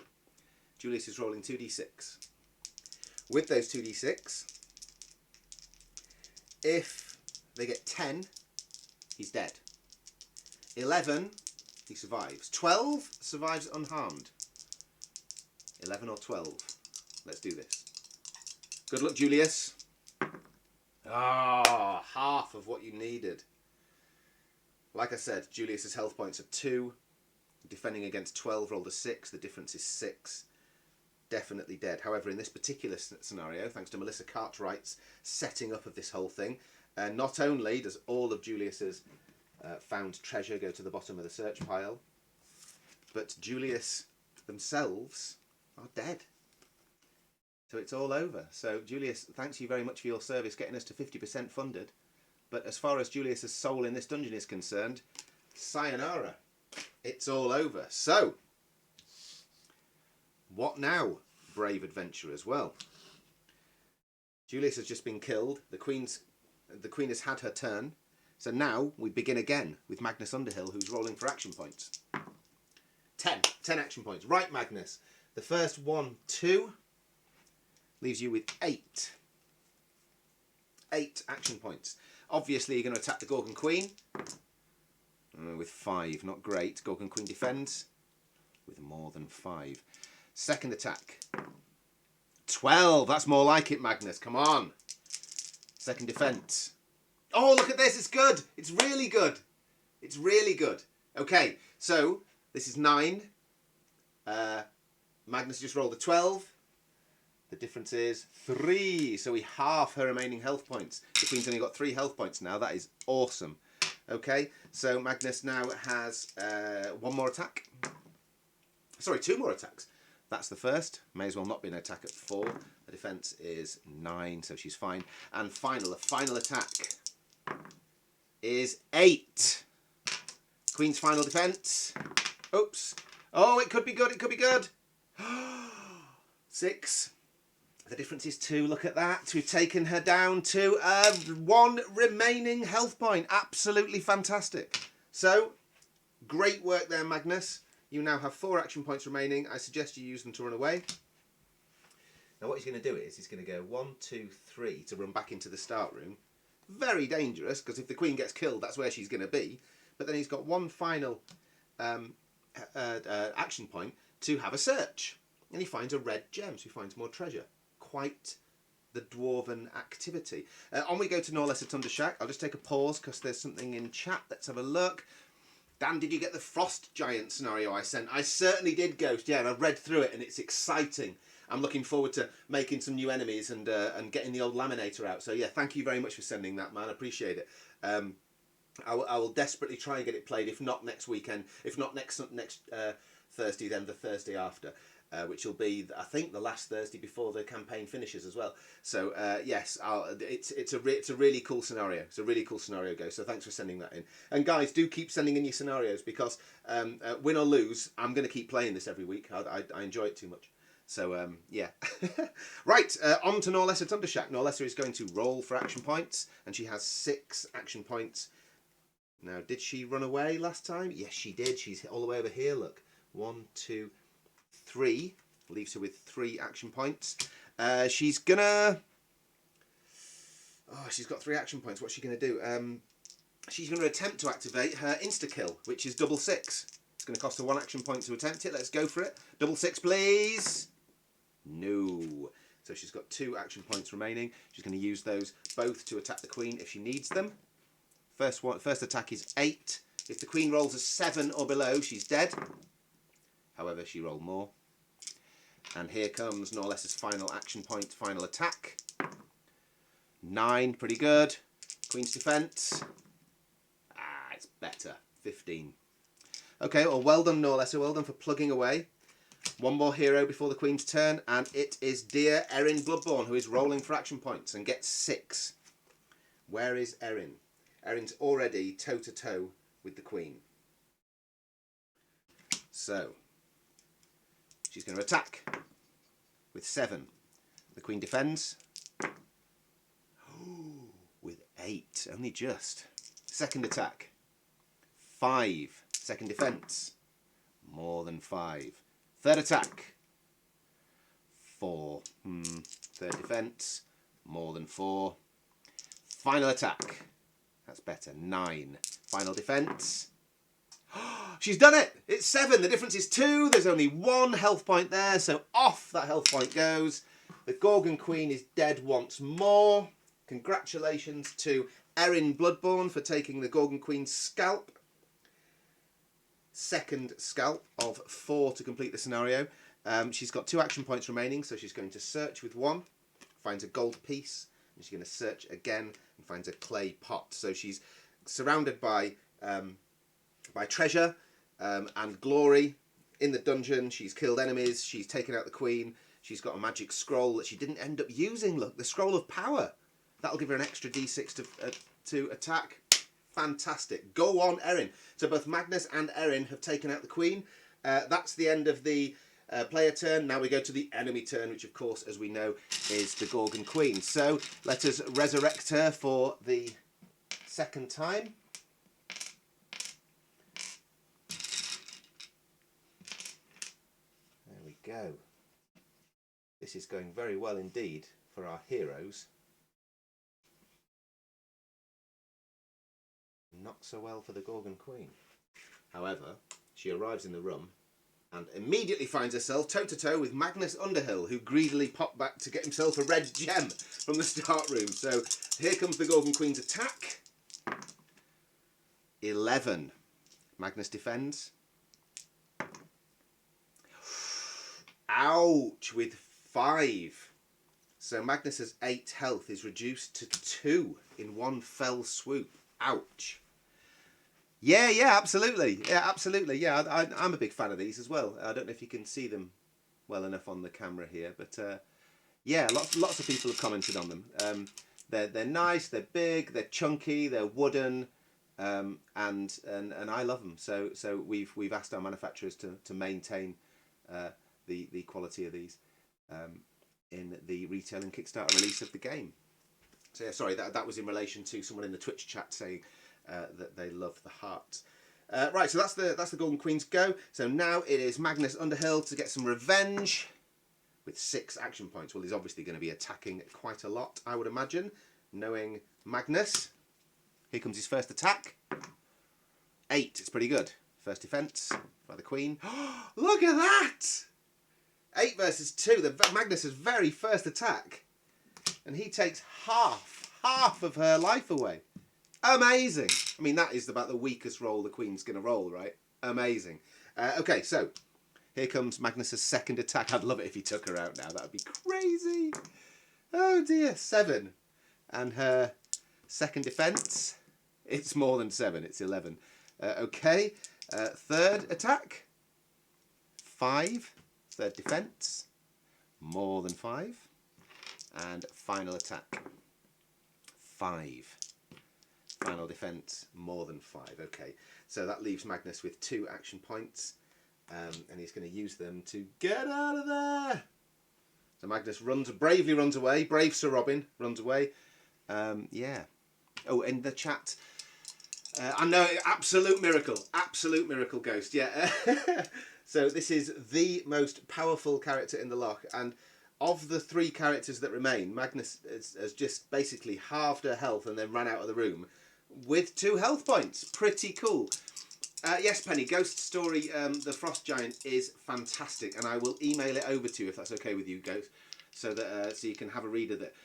Julius is rolling 2d6. With those 2d6, if they get 10, he's dead. 11, he survives. 12 survives unharmed. 11 or 12. Let's do this. Good luck, Julius. Ah, half of what you needed. Like I said, Julius's health points are 2. Defending against 12 rolled a 6. The difference is 6. definitely dead. However, in this particular scenario, thanks to Mellisa Cartwright's setting up of this whole thing, not only does all of Julius's found treasure go to the bottom of the search pile, but Julius themselves are dead. So it's all over. So Julius, thanks you very much for your service getting us to 50% funded. But as far as Julius's soul in this dungeon is concerned, sayonara. It's all over. So, what now, brave adventurers? Well, Julius has just been killed. The Queen has had her turn. So now we begin again with Magnus Underhill, who's rolling for action points. 10 action points. Right, Magnus. The first 1, 2... leaves you with 8. 8 action points. Obviously, you're going to attack the Gorgon Queen. With 5, not great. Gorgon Queen defends with more than 5. Second attack. 12. That's more like it, Magnus. Come on. Second defense. Oh, look at this. It's good. It's really good. It's really good. Okay, so this is 9. Magnus just rolled a 12. The difference is 3, so we halve her remaining health points. The Queen's only got 3 health points now. That is awesome. Okay, so Magnus now has 1 more attack. Sorry, 2 more attacks. That's the first. May as well not be an attack at 4. The defense is 9, so she's fine. And the final attack is 8. Queen's final defense. Oops. Oh, it could be good. It could be good. 6. The difference is 2. Look at that. We've taken her down to 1 remaining health point. Absolutely fantastic. So, great work there, Magnus. You now have 4 action points remaining. I suggest you use them to run away. Now what he's going to do is he's going to go 1, 2, 3 to run back into the start room. Very dangerous, because if the Queen gets killed, that's where she's going to be. But then he's got 1 final action point to have a search. And he finds a red gem, so he finds more treasure. Quite the dwarven activity. On we go to Norlessa Tundershak. I'll just take a pause because there's something in chat. Let's have a look. Dan, did you get the frost giant scenario I sent? I certainly did, Ghost. Yeah, and I've read through it and it's exciting. I'm looking forward to making some new enemies and getting the old laminator out. So yeah, thank you very much for sending that, man. I appreciate it. I will desperately try and get it played. If not next weekend, if not next Thursday, then the Thursday after. Which will be, I think, the last Thursday before the campaign finishes as well. So yes, it's a really cool scenario. It's a really cool scenario, Ghost. So thanks for sending that in. And guys, do keep sending in your scenarios because win or lose, I'm going to keep playing this every week. I enjoy it too much. So yeah. Right, on to Norlessa Tundershak. Norlessa is going to roll for action points, and she has 6 action points. Now, did she run away last time? Yes, she did. She's all the way over here. Look, 1, 2, 3, leaves her with 3 action points. She's gonna... Oh, she's got 3 action points. What's she gonna do? She's gonna attempt to activate her insta-kill, which is double 6. It's gonna cost her 1 action point to attempt it. Let's go for it. Double 6, please. No. So she's got 2 action points remaining. She's gonna use those both to attack the Queen if she needs them. First attack is 8. If the Queen rolls a 7 or below, she's dead. However, she rolled more. And here comes Norlessa's final action point, final attack. 9, pretty good. Queen's defense. Ah, it's better. 15. Okay, well done, Norlessa. Well done for plugging away. 1 more hero before the Queen's turn, and it is dear Erin Bloodborn, who is rolling for action points and gets 6. Where is Erin? Erin's already toe-to-toe with the Queen. So... she's going to attack with 7. The Queen defends. With 8, only just. Second attack. 5. Second defense. More than 5. Third attack. 4. Third defense. More than 4. Final attack. That's better. 9. Final defense. She's done it! It's 7. The difference is 2. There's only 1 health point there, so off that health point goes. The Gorgon Queen is dead once more. Congratulations to Erin Bloodborn for taking the Gorgon Queen's scalp. Second scalp of 4 to complete the scenario. She's got 2 action points remaining, so she's going to search with 1, finds a gold piece, and she's going to search again and finds a clay pot. So she's surrounded by treasure and glory in the dungeon. She's killed enemies, she's taken out the queen, she's got a magic scroll that she didn't end up using. Look, the scroll of power. That'll give her an extra d6 to attack. Fantastic. Go on, Erin. So both Magnus and Erin have taken out the queen. That's the end of the player turn. Now we go to the enemy turn, which of course, as we know, is the Gorgon Queen. So let us resurrect her for the second time. There we go. This is going very well indeed for our heroes. Not so well for the Gorgon Queen. However, she arrives in the room and immediately finds herself toe-to-toe with Magnus Underhill, who greedily popped back to get himself a red gem from the start room. So here comes the Gorgon Queen's attack. 11. Magnus defends. Ouch, with 5. So Magnus's 8 health is reduced to 2 in one fell swoop. Ouch. Yeah, absolutely. Yeah, I'm a big fan of these as well. I don't know if you can see them well enough on the camera here, but yeah, lots of people have commented on them. They're nice, they're big, they're chunky, they're wooden, and I love them. So we've asked our manufacturers to maintain the quality of these in the retail and Kickstarter release of the game. So yeah, sorry, that was in relation to someone in the Twitch chat saying that they love the heart. Right, so that's the Gorgon Queen's go. So now it is Magnus Underhill to get some revenge with 6 action points. Well, he's obviously going to be attacking quite a lot, I would imagine, knowing Magnus. Here comes his first attack. 8, it's pretty good. First defence by the Queen. Look at that! 8 versus 2, Magnus's very first attack. And he takes half of her life away. Amazing. I mean, that is about the weakest roll the Queen's going to roll, right? Amazing. Okay, so here comes Magnus's second attack. I'd love it if he took her out now. That would be crazy. Oh dear, 7. And her second defence, it's more than 7, it's 11. Okay, third attack, 5. Third defence, more than 5. And final attack, 5. Final defence, more than 5. Okay, so that leaves Magnus with 2 action points, and he's going to use them to get out of there. So Magnus bravely runs away. Brave Sir Robin runs away. Yeah. Oh, in the chat, I know, absolute miracle, Ghost. Yeah. So this is the most powerful character in the Loch, and of the 3 characters that remain, Magnus has just basically halved her health and then ran out of the room with 2 health points. Pretty cool. Yes, Penny, Ghost Story, The Frost Giant is fantastic, and I will email it over to you if that's okay with you, Ghost, so that so you can have a read of it.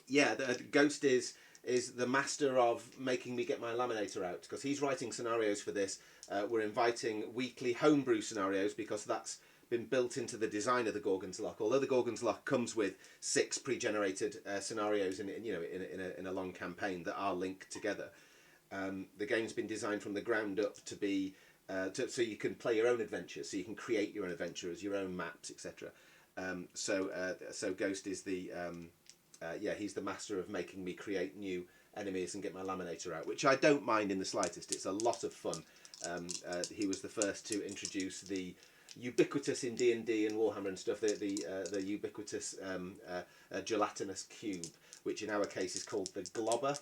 Yeah, Ghost is the master of making me get my laminator out, because he's writing scenarios for this. We're inviting weekly homebrew scenarios because that's been built into the design of the Gorgon's Loch. Although the Gorgon's Loch comes with 6 pre-generated scenarios in a long campaign that are linked together, the game's been designed from the ground up to be so you can play your own adventures, so you can create your own adventures, your own maps, etc. So Ghost is the yeah, he's the master of making me create new enemies and get my laminator out, which I don't mind in the slightest. It's a lot of fun. He was the first to introduce the ubiquitous in D&D and Warhammer and stuff, the ubiquitous gelatinous cube, which in our case is called the Globber,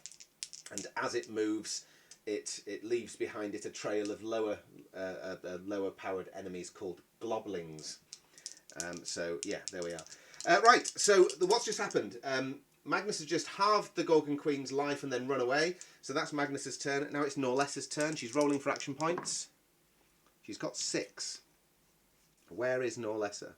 and as it moves, it leaves behind it a trail of lower powered enemies called Globlings. So yeah, there we are. Right, so what's just happened? Magnus has just halved the Gorgon Queen's life and then run away. So that's Magnus's turn. Now it's Norlessa's turn. She's rolling for action points. She's got 6. Where is Norlessa?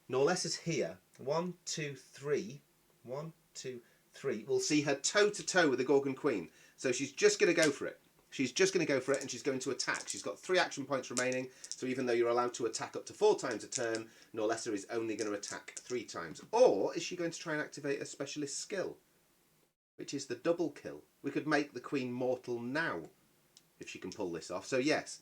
Norlessa's here. 1, 2, 3. 1, 2, 3. We'll see her toe to toe with the Gorgon Queen. So she's just going to go for it. She's just going to go for it and she's going to attack. She's got 3 action points remaining, so even though you're allowed to attack up to 4 times a turn, Norlessa is only going to attack 3 times. Or is she going to try and activate a specialist skill, which is the double kill? We could make the Queen mortal now if she can pull this off. So yes,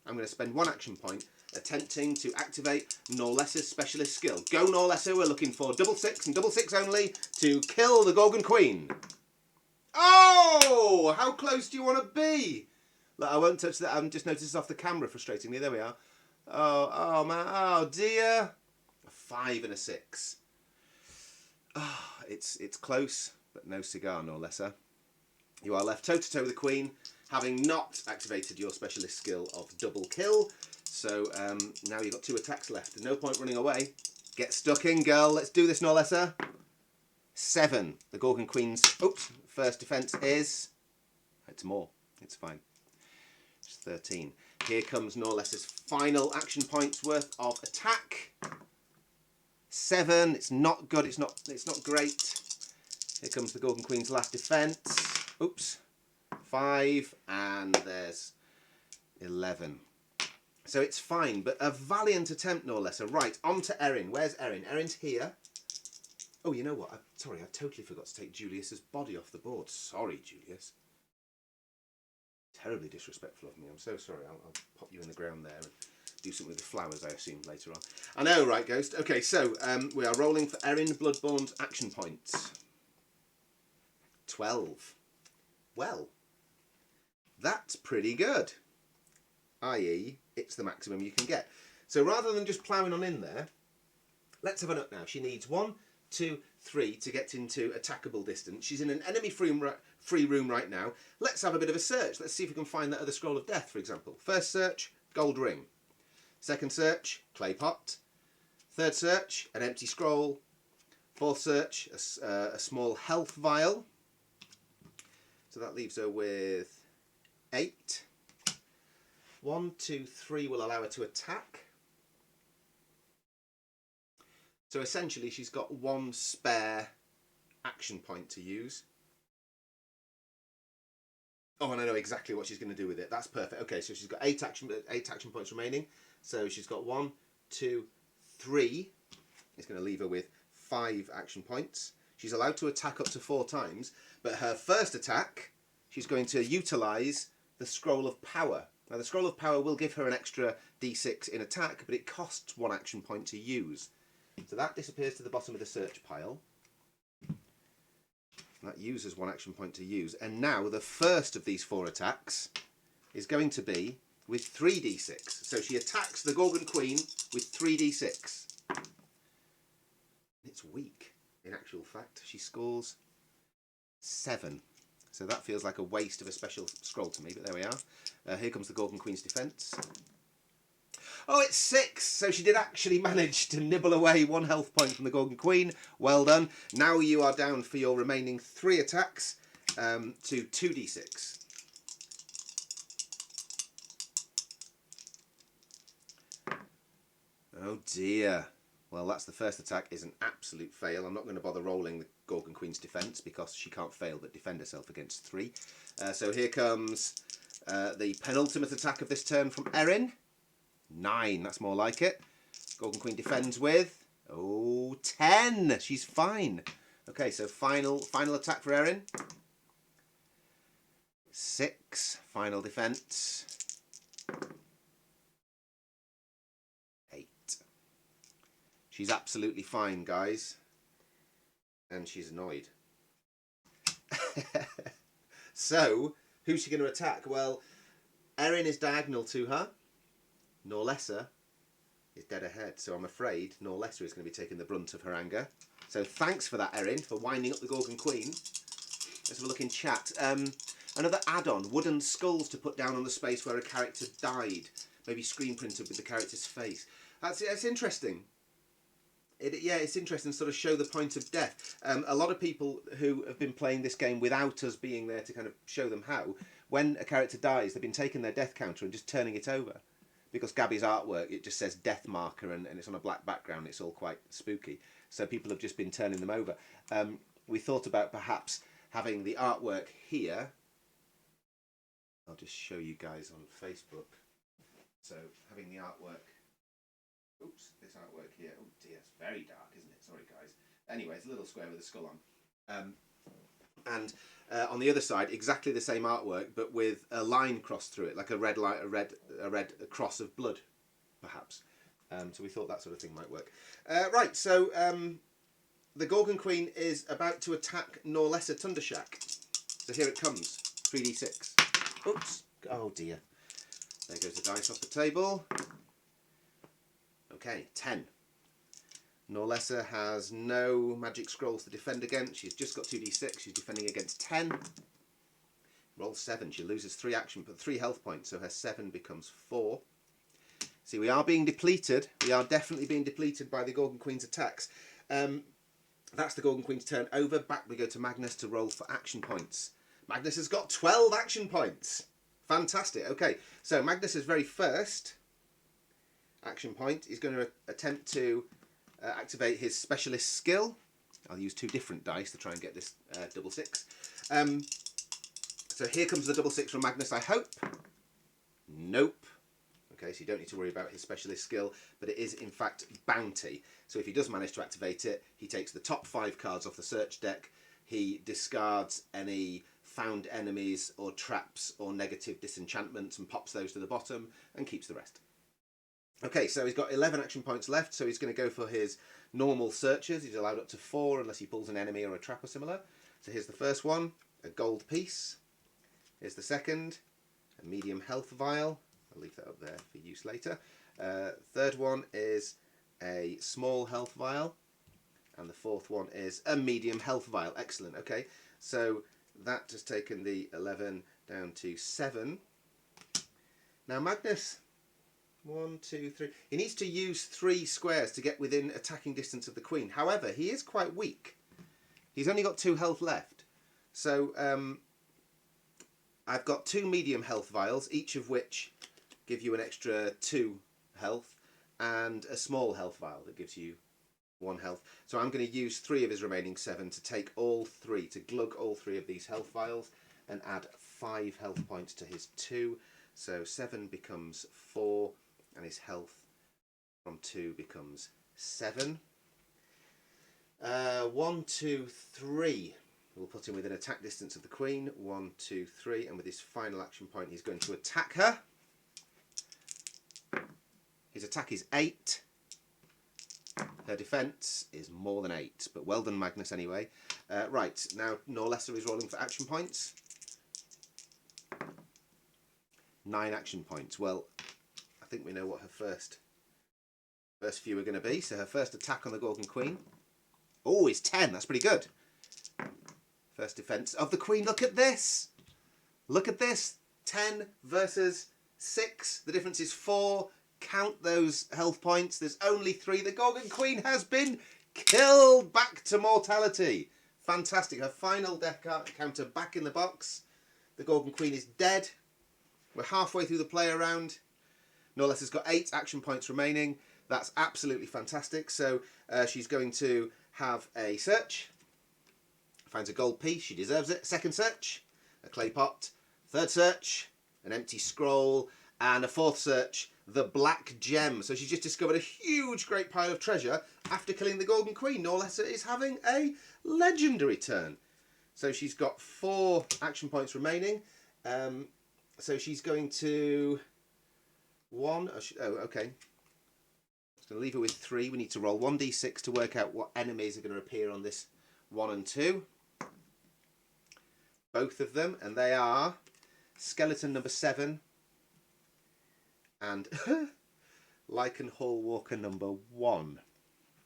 I'm going to spend 1 action point attempting to activate Norlessa's specialist skill. Go Norlessa, we're looking for double 6 and double 6 only to kill the Gorgon Queen. Oh, how close do you want to be? Look, I won't touch that. I've just noticed this off the camera frustratingly. There we are. Oh man, oh dear. A 5 and a 6. Oh, it's close, but no cigar, Norlessa. You are left toe-to-toe with the Queen, having not activated your specialist skill of double kill. So now you've got 2 attacks left. No point running away. Get stuck in, girl. Let's do this, Norlessa. 7. The Gorgon Queen's first defence is... It's more. It's fine. It's 13. Here comes Norlessa's final action points worth of attack. 7. It's not good. It's not great. Here comes the Gorgon Queen's last defence. Oops. 5. And there's 11. So it's fine, but a valiant attempt, Norlessa. Right, on to Erin. Where's Erin? Erin's here. Oh, you know what? Sorry, I totally forgot to take Julius's body off the board. Sorry, Julius. Terribly disrespectful of me. I'm so sorry. I'll pop you in the ground there and do something with the flowers, I assume, later on. I know, right, Ghost? Okay, so we are rolling for Erin Bloodborn's action points. 12. Well, that's pretty good. I.e., it's the maximum you can get. So rather than just ploughing on in there, let's have a look now. She needs 1, 2, 3 to get into attackable distance. She's in an enemy-free room right now. Let's have a bit of a search. Let's see if we can find that other scroll of death, for example. First search, gold ring. Second search, clay pot. Third search, an empty scroll. Fourth search, a small health vial. So that leaves her with 8. 1, 2, 3 will allow her to attack. So essentially she's got 1 spare action point to use. Oh, and I know exactly what she's going to do with it. That's perfect. Okay, so she's got 8 action points remaining. So she's got 1, 2, 3. It's going to leave her with 5 action points. She's allowed to attack up to 4 times, but her first attack, she's going to utilise the Scroll of Power. Now, the Scroll of Power will give her an extra d6 in attack, but it costs 1 action point to use. So that disappears to the bottom of the search pile. That uses 1 action point to use. And now the first of these 4 attacks is going to be with 3d6. So she attacks the Gorgon Queen with 3d6. It's weak, in actual fact. She scores 7. So that feels like a waste of a special scroll to me, but there we are. Here comes the Gorgon Queen's defence. Oh, it's 6! So she did actually manage to nibble away 1 health point from the Gorgon Queen. Well done. Now you are down for your remaining 3 attacks to 2d6. Oh dear. Well, that's the first attack is an absolute fail. I'm not going to bother rolling the Gorgon Queen's defence because she can't fail but defend herself against 3. So here comes the penultimate attack of this turn from Erin. 9, that's more like it. Gorgon Queen defends with, 10. She's fine. Okay, so final attack for Erin. 6, final defence. 8. She's absolutely fine, guys. And she's annoyed. So, who's she going to attack? Well, Erin is diagonal to her. Norlessa is dead ahead, so I'm afraid Norlessa is going to be taking the brunt of her anger. So thanks for that, Erin, for winding up the Gorgon Queen. Let's have a look in chat. Another add-on, wooden skulls to put down on the space where a character died. Maybe screen printed with the character's face. That's interesting. It's interesting to sort of show the point of death. A lot of people who have been playing this game without us being there to kind of show them how, when a character dies, they've been taking their death counter and just turning it over. Because Gabby's artwork, it just says death marker and it's on a black background. It's all quite spooky. So people have just been turning them over. We thought about perhaps having the artwork here. Oh just show you guys on Facebook. So having the artwork, oops, this artwork here, oh dear, it's very dark, isn't it? Sorry guys. Anyway, it's a little square with a skull on. And on the other side, exactly the same artwork, but with a line crossed through it, like a red line, a red cross of blood, perhaps. So we thought that sort of thing might work. Right, so the Gorgon Queen is about to attack Norlessa Tundershak. So here it comes, 3d6. Oops, oh dear. There goes the dice off the table. Okay, 10. Norlessa has no magic scrolls to defend against. She's just got 2d6. She's defending against 10. Roll 7. She loses 3 health points, so her 7 becomes 4. See, we are being depleted. We are definitely being depleted by the Gorgon Queen's attacks. That's the Gorgon Queen's turn over. Back we go to Magnus to roll for action points. Magnus has got 12 action points. Fantastic. Okay, so Magnus's very first action point is going to attempt to activate his specialist skill. I'll use 2 different dice to try and get this double 6. So here comes the double 6 from Magnus, I hope. Nope. Okay, so you don't need to worry about his specialist skill, but it is in fact bounty. So if he does manage to activate it, he takes the top 5 cards off the search deck. He discards any found enemies or traps or negative disenchantments and pops those to the bottom and keeps the rest. Okay, so he's got 11 action points left, so he's going to go for his normal searches. He's allowed up to 4 unless he pulls an enemy or a trap or similar. So here's the first one, a gold piece. Here's the second, a medium health vial. I'll leave that up there for use later. Third one is a small health vial. And the fourth one is a medium health vial. Excellent, okay. So that has taken the 11 down to 7. Now Magnus, 1, 2, 3. He needs to use 3 squares to get within attacking distance of the Queen. However, he is quite weak. He's only got 2 health left. So I've got 2 medium health vials, each of which give you an extra 2 health, and a small health vial that gives you 1 health. So I'm going to use 3 of his remaining 7 to take all 3, to glug all 3 of these health vials and add 5 health points to his 2. So 7 becomes 4 and his health from 2 becomes 7. 1, 2, 3. We'll put him within attack distance of the Queen. 1, 2, 3. And with his final action point, he's going to attack her. His attack is 8. Her defence is more than 8, but well done, Magnus, anyway. Right, now Norlessa is rolling for action points. 9 action points. Well, I think we know what her first few are going to be. So her first attack on the Gorgon Queen. Oh, is 10. That's pretty good. First defence of the Queen. Look at this. Look at this. 10 versus 6. The difference is 4. Count those health points. There's only 3. The Gorgon Queen has been killed back to mortality. Fantastic. Her final death counter back in the box. The Gorgon Queen is dead. We're halfway through the play around. Norlessa's got 8 action points remaining. That's absolutely fantastic. So she's going to have a search. Finds a gold piece. She deserves it. Second search, a clay pot. Third search, an empty scroll. And a fourth search, the black gem. So she's just discovered a huge, great pile of treasure after killing the Gorgon Queen. Norlessa is having a legendary turn. So she's got 4 action points remaining. So she's going to... 1... Oh, okay. I'm going to leave her with 3. We need to roll 1d6 to work out what enemies are going to appear on this 1 and 2. Both of them. And they are skeleton number 7 and Lichen Hall Walker number 1.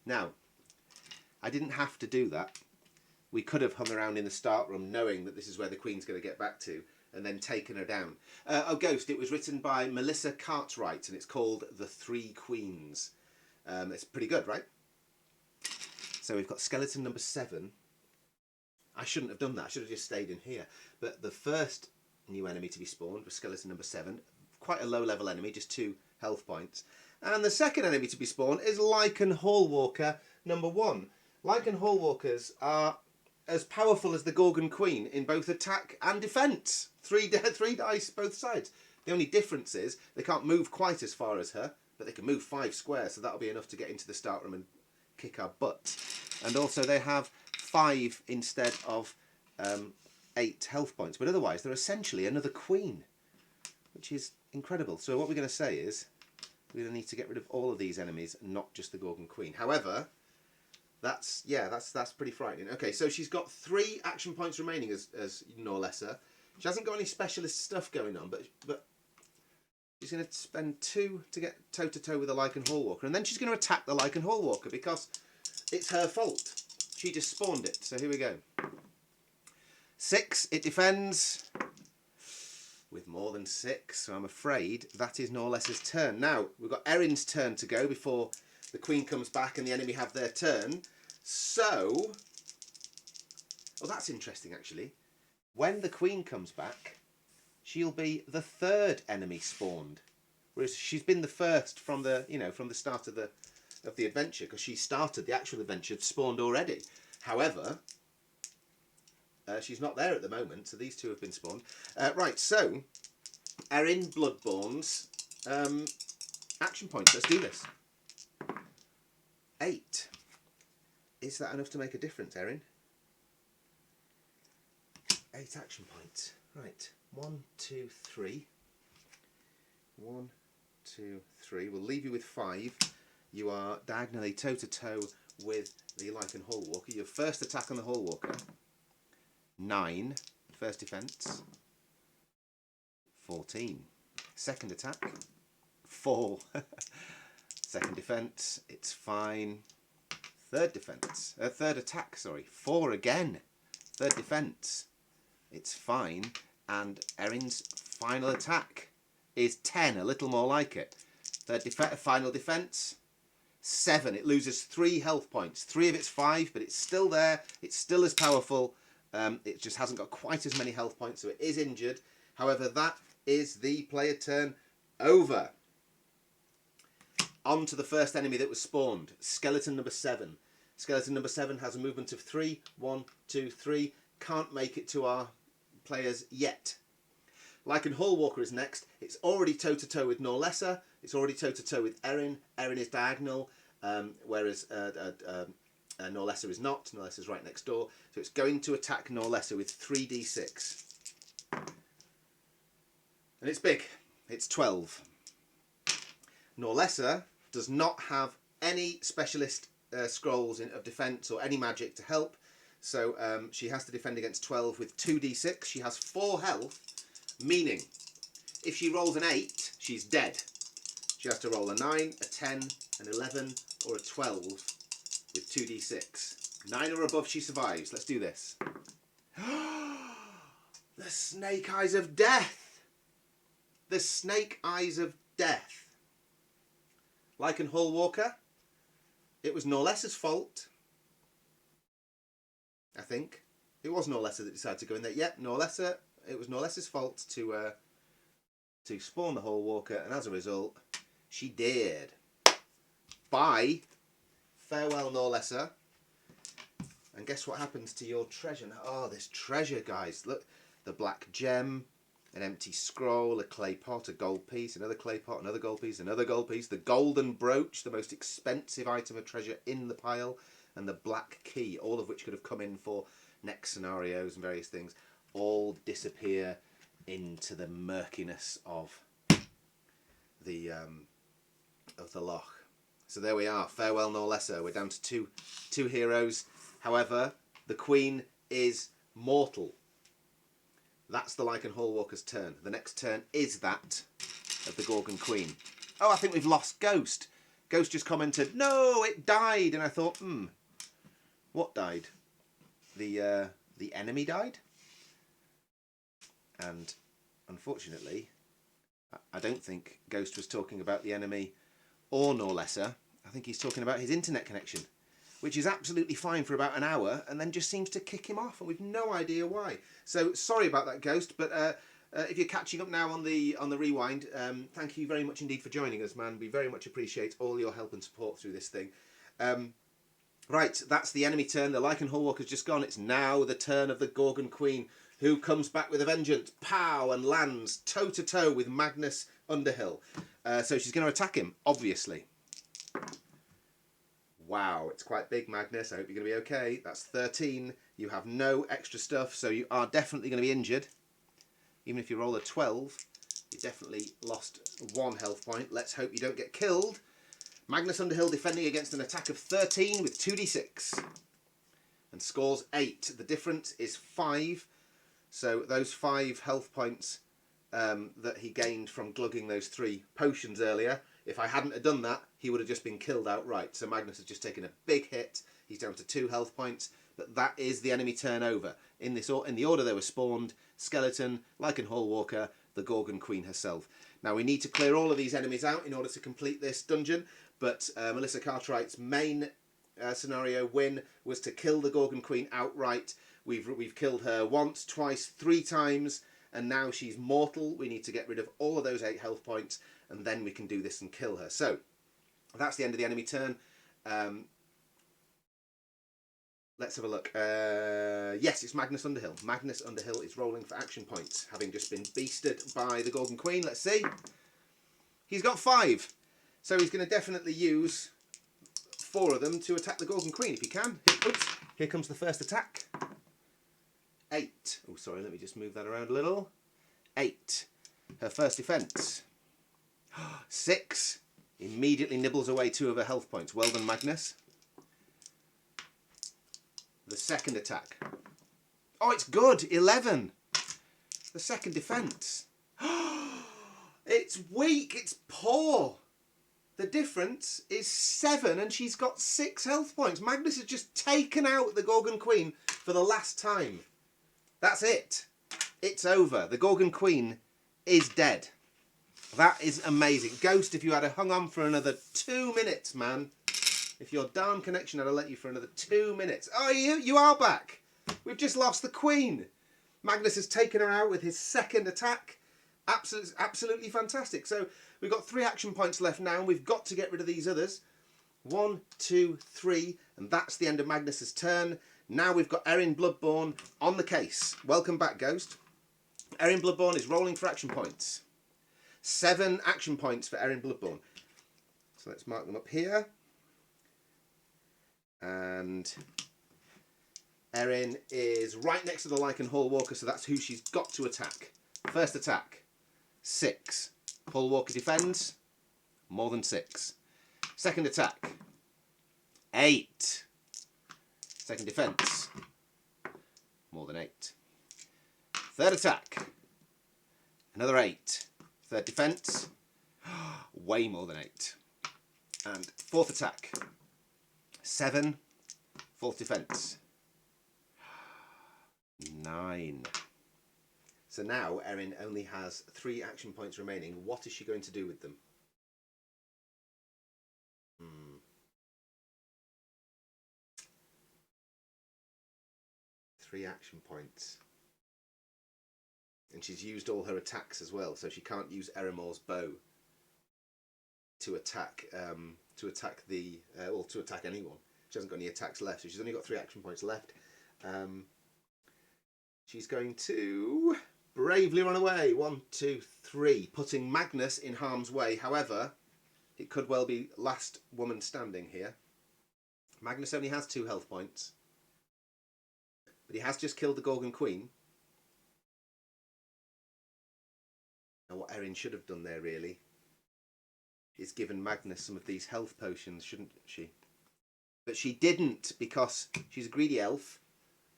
Now, I didn't have to do that. We could have hung around in the start room knowing that this is where the Queen's going to get back to and then taken her down. Oh, Ghost, it was written by Mellisa Cartwright and it's called The 3 Queens. It's pretty good, right? So we've got skeleton number 7. I shouldn't have done that. I should have just stayed in here. But the first new enemy to be spawned was skeleton number 7. Quite a low level enemy, just 2 health points. And the second enemy to be spawned is Lichen Hall Walker number 1. Lichen Hall Walkers are as powerful as the Gorgon Queen in both attack and defence. Three dice both sides. The only difference is they can't move quite as far as her, but they can move 5 squares, so that'll be enough to get into the start room and kick our butt. And also they have 5 instead of 8 health points, but otherwise they're essentially another queen, which is incredible. So what we're going to say is we're going to need to get rid of all of these enemies, not just the Gorgon Queen. However, that's pretty frightening. Okay, so she's got 3 action points remaining as Norlessa. She hasn't got any specialist stuff going on, but she's going to spend 2 to get toe-to-toe with the Lycan Hallwalker, and then she's going to attack the Lycan Hallwalker because it's her fault. She just spawned it, so here we go. 6, it defends with more than 6, so I'm afraid that is Norlessa's turn. Now, we've got Erin's turn to go before the Queen comes back and the enemy have their turn. So, well, that's interesting actually. When the Queen comes back, she'll be the 3rd enemy spawned, whereas she's been the first from the from the start of the adventure, because she started the actual adventure spawned already. However, she's not there at the moment, so these 2 have been spawned. Right, so Erin Bloodborn's action points. Let's do this. 8. Is that enough to make a difference, Erin? 8 action points. Right. 1, 2, 3. 1, 2, 3. We'll leave you with 5. You are diagonally toe-to-toe with the Lycan Hallwalker. Your first attack on the Hallwalker. 9. First defence. 14. Second attack. 4. Second defence. It's fine. Third defence. Third attack, sorry. 4 again. Third defence. It's fine. And Erin's final attack is 10. A little more like it. Third final defence. 7. It loses 3 health points. 3 of it's 5, but it's still there. It's still as powerful. It just hasn't got quite as many health points, so it is injured. However, that is the player turn over. On to the first enemy that was spawned. Skeleton number 7. Skeleton number 7 has a movement of 3. 1, 2, 3. Can't make it to our players yet. Lycan Hallwalker is next. It's already toe-to-toe with Norlessa. It's already toe-to-toe with Erin. Erin is diagonal, whereas Norlessa is not. Norlessa is right next door. So it's going to attack Norlessa with 3d6. And it's big. It's 12. Norlessa does not have any specialist scrolls of defence or any magic to help. So she has to defend against 12 with 2d6. She has 4 health, meaning if she rolls an 8, she's dead. She has to roll a 9, a 10, an 11, or a 12 with 2d6. 9 or above, she survives. Let's do this. The snake eyes of death. The snake eyes of death. Lycan Hallwalker. It was Norlessa's fault. I think. It was Norlessa that decided to go in there. Yeah, Norlessa. It was Norlessa's fault to spawn the Hallwalker, and as a result, she did. Bye. Farewell, Norlessa. And guess what happens to your treasure now? Oh, this treasure, guys. Look, the black gem, an empty scroll, a clay pot, a gold piece, another clay pot, another gold piece, another gold piece, the golden brooch, the most expensive item of treasure in the pile, and the black key, all of which could have come in for next scenarios and various things, all disappear into the murkiness of the Loch. So there we are. Farewell, Norlessa. We're down to two heroes. However, the Queen is mortal. That's the Lycan Hallwalker's turn. The next turn is that of the Gorgon Queen. Oh, I think we've lost Ghost. Ghost just commented, no, it died. And I thought, what died? The enemy died? And unfortunately, I don't think Ghost was talking about the enemy or Norlessa. I think he's talking about his internet connection, which is absolutely fine for about an hour and then just seems to kick him off, and we've no idea why. So sorry about that, Ghost, but if you're catching up now on the rewind, thank you very much indeed for joining us, man. We very much appreciate all your help and support through this thing. Right, that's the enemy turn. The Lycan Hallwalker's just gone. It's now the turn of the Gorgon Queen, who comes back with a vengeance. Pow! And lands toe-to-toe with Magnus Underhill. So she's going to attack him, obviously. Wow, it's quite big, Magnus. I hope you're going to be okay. That's 13. You have no extra stuff, so you are definitely going to be injured. Even if you roll a 12, you definitely lost 1 health point. Let's hope you don't get killed. Magnus Underhill defending against an attack of 13 with 2d6 and scores 8. The difference is 5. So those 5 health points that he gained from glugging those 3 potions earlier, if I hadn't have done that, he would have just been killed outright. So Magnus has just taken a big hit. He's down to 2 health points, but that is the enemy turnover. In the order they were spawned: Skeleton, Lycan Hallwalker, the Gorgon Queen herself. Now we need to clear all of these enemies out in order to complete this dungeon, but Mellisa Cartwright's main scenario win was to kill the Gorgon Queen outright. We've killed her once, twice, 3 times, and now she's mortal. We need to get rid of all of those 8 health points, and then we can do this and kill her. So that's the end of the enemy turn. Let's have a look. Yes, it's Magnus Underhill. Magnus Underhill is rolling for action points, having just been beasted by the Gorgon Queen. Let's see. He's got 5. So he's going to definitely use 4 of them to attack the Gorgon Queen if he can. Oops, here comes the first attack. 8. Oh, sorry, let me just move that around a little. 8. Her first defence. 6. Immediately nibbles away 2 of her health points. Well done, Magnus. The second attack. Oh, it's good. 11. The second defence. It's weak. It's poor. The difference is 7 and she's got 6 health points. Magnus has just taken out the Gorgon Queen for the last time. That's it. It's over. The Gorgon Queen is dead. That is amazing. Ghost, if you had hung on for another 2 minutes, man. If your darn connection had let you for another 2 minutes. Oh, you are back. We've just lost the Queen. Magnus has taken her out with his second attack. Absolutely fantastic. So we've got 3 action points left now. We've got to get rid of these others. 1, 2, 3. And that's the end of Magnus's turn. Now we've got Erin Bloodborn on the case. Welcome back, Ghost. Erin Bloodborn is rolling for action points. 7 action points for Erin Bloodborn. So let's mark them up here. And Erin is right next to the Lycan Hallwalker, so that's who she's got to attack. First attack, 6. Hallwalker defends, more than 6. Second attack, 8. Second defence, more than 8. Third attack, another 8. Third defence, way more than 8. And fourth attack, 7. Fourth defence, 9. So now Erin only has 3 action points remaining. What is she going to do with them? 3 action points. And she's used all her attacks as well, so she can't use Erimor's bow to attack to attack anyone. She hasn't got any attacks left, so she's only got 3 action points left. She's going to bravely run away. 1, 2, 3, putting Magnus in harm's way. However, it could well be last woman standing here. Magnus only has 2 health points, but he has just killed the Gorgon Queen. And what Erin should have done there, really, is given Magnus some of these health potions, shouldn't she? But she didn't, because she's a greedy elf,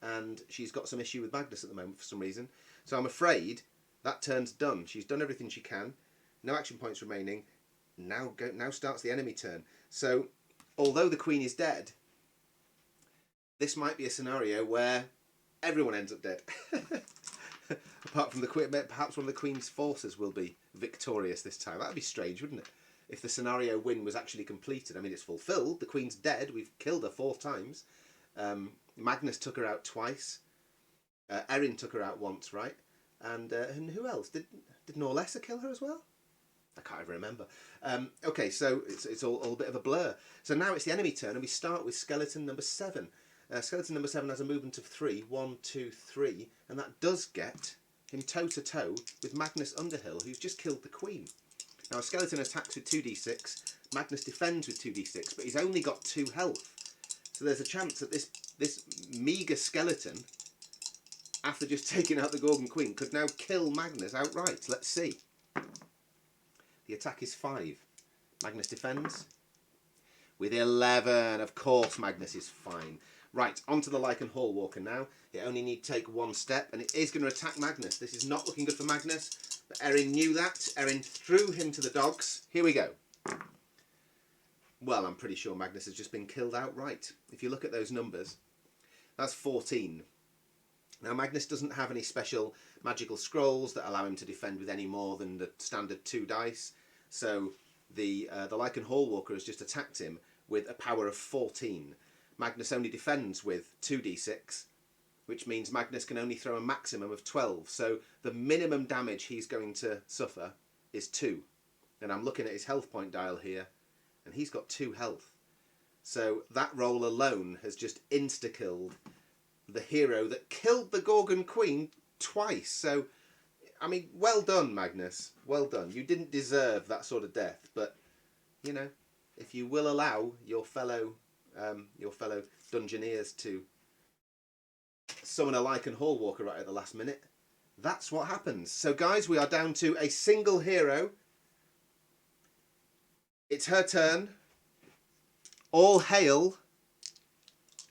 and she's got some issue with Magnus at the moment for some reason. So I'm afraid that turn's done. She's done everything she can. No action points remaining. Now starts the enemy turn. So, although the Queen is dead, this might be a scenario where everyone ends up dead. Apart from the Queen, perhaps one of the Queen's forces will be victorious this time. That'd be strange, wouldn't it? If the scenario win was actually completed. I mean, it's fulfilled. The Queen's dead. We've killed her 4 times. Magnus took her out twice. Erin took her out once, right? And who else? Did Norlessa kill her as well? I can't even remember. Okay, so it's all a bit of a blur. So now it's the enemy turn, and we start with skeleton number 7. Skeleton number 7 has a movement of 3. 1, 2, 3. And that does get him toe-to-toe with Magnus Underhill, who's just killed the Queen. Now, a skeleton attacks with 2d6. Magnus defends with 2d6, but he's only got 2 health. So there's a chance that this meagre skeleton, after just taking out the Gorgon Queen, could now kill Magnus outright. Let's see. The attack is 5. Magnus defends with 11. Of course, Magnus is fine. Right, onto the Lycan Hallwalker now. It only need take 1 step, and it is going to attack Magnus. This is not looking good for Magnus, but Erin knew that. Erin threw him to the dogs. Here we go. Well, I'm pretty sure Magnus has just been killed outright. If you look at those numbers, that's 14. Now, Magnus doesn't have any special magical scrolls that allow him to defend with any more than the standard 2 dice. So the Lycan Hallwalker has just attacked him with a power of 14. Magnus only defends with 2d6, which means Magnus can only throw a maximum of 12. So the minimum damage he's going to suffer is 2. And I'm looking at his health point dial here, and he's got 2 health. So that roll alone has just insta-killed the hero that killed the Gorgon Queen twice. So, I mean, well done, Magnus. Well done. You didn't deserve that sort of death, but, you know, if you will allow your fellow dungeoneers to summon a Lycan Hallwalker right at the last minute, that's what happens. So, guys, we are down to a single hero. It's her turn. All hail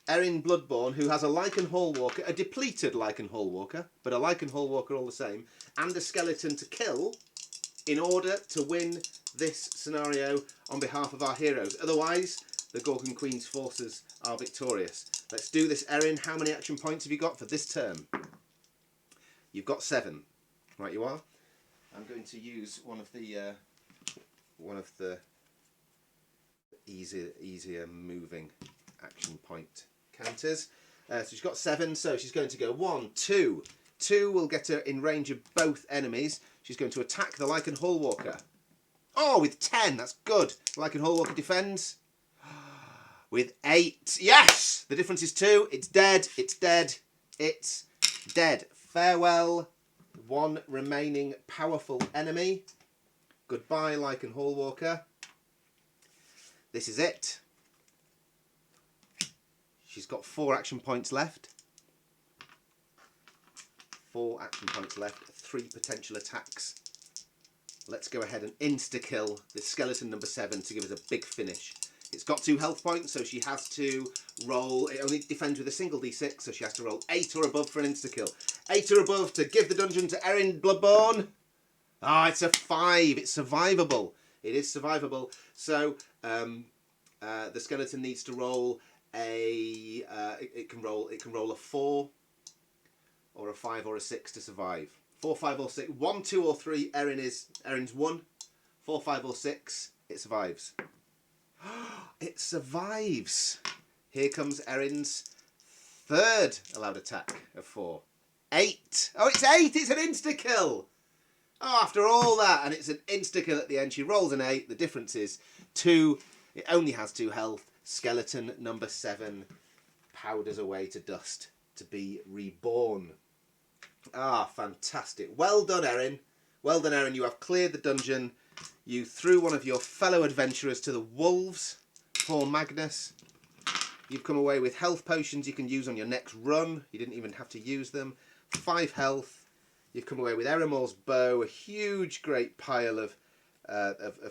Erin Bloodborn, who has a Lycan Hallwalker, a depleted Lycan Hallwalker, but a Lycan Hallwalker all the same, and a skeleton to kill in order to win this scenario on behalf of our heroes. Otherwise, the Gorgon Queen's forces are victorious. Let's do this, Erin. How many action points have you got for this turn? You've got 7. Right, you are. I'm going to use one of the easier moving action point counters. So she's got 7, so she's going to go 1, 2. 2 will get her in range of both enemies. She's going to attack the Lycan Hallwalker. Oh, with 10, that's good. Lycan Hallwalker defends with 8. Yes! The difference is 2. It's dead. It's dead. It's dead. Farewell. 1 remaining powerful enemy. Goodbye, Lycan Hallwalker. This is it. She's got 4 action points left. 4 action points left. 3 potential attacks. Let's go ahead and insta-kill this skeleton number 7 to give us a big finish. It's got 2 health points, so she has to roll. It only defends with a single d6, so she has to roll 8 or above for an insta-kill. 8 or above to give the dungeon to Erin Bloodborn. Ah, it's a 5. It's survivable. It is survivable. So the skeleton needs to roll a. It can roll a 4, or a 5, or a 6 to survive. 4, 5, or 6. 1, 2, or 3. Erin's 1. 4, 5, or 6. It survives. It survives. Here comes Erin's 3rd allowed attack of 4. 8. Oh, it's 8. It's an insta-kill. Oh, after all that, and it's an insta-kill at the end. She rolls an 8. The difference is 2. It only has 2 health. Skeleton number 7 powders away to dust to be reborn. Ah, fantastic. Well done, Erin. Well done, Erin. You have cleared the dungeon. You threw one of your fellow adventurers to the wolves. Poor Magnus. You've come away with health potions you can use on your next run. You didn't even have to use them. 5 health. You've come away with Erimor's bow, a huge, great pile of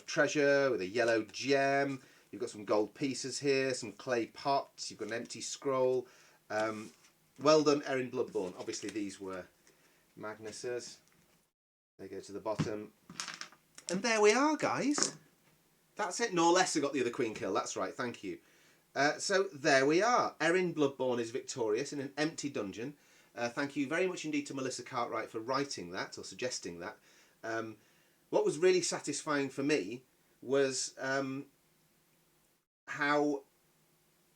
treasure with a yellow gem. You've got some gold pieces here, some clay pots. You've got an empty scroll. Well done, Erin Bloodborn. Obviously, these were Magnus's. They go to the bottom. And there we are, guys. That's it. Norlessa got the other queen kill. That's right. Thank you. So there we are. Erin Bloodborn is victorious in an empty dungeon. Thank you very much indeed to Mellisa Cartwright for writing that, or suggesting that. What was really satisfying for me was how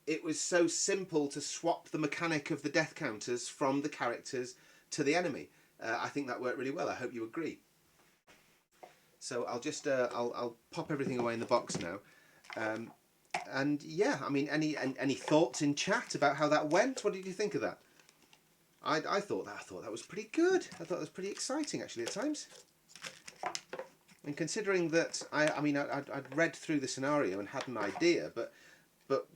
it was so simple to swap the mechanic of the death counters from the characters to the enemy. I think that worked really well. I hope you agree. So I'll just I'll pop everything away in the box now. And yeah, I mean, any thoughts in chat about how that went? What did you think of that? I thought that was pretty good. I thought it was pretty exciting actually at times. And considering that I'd read through the scenario and had an idea, but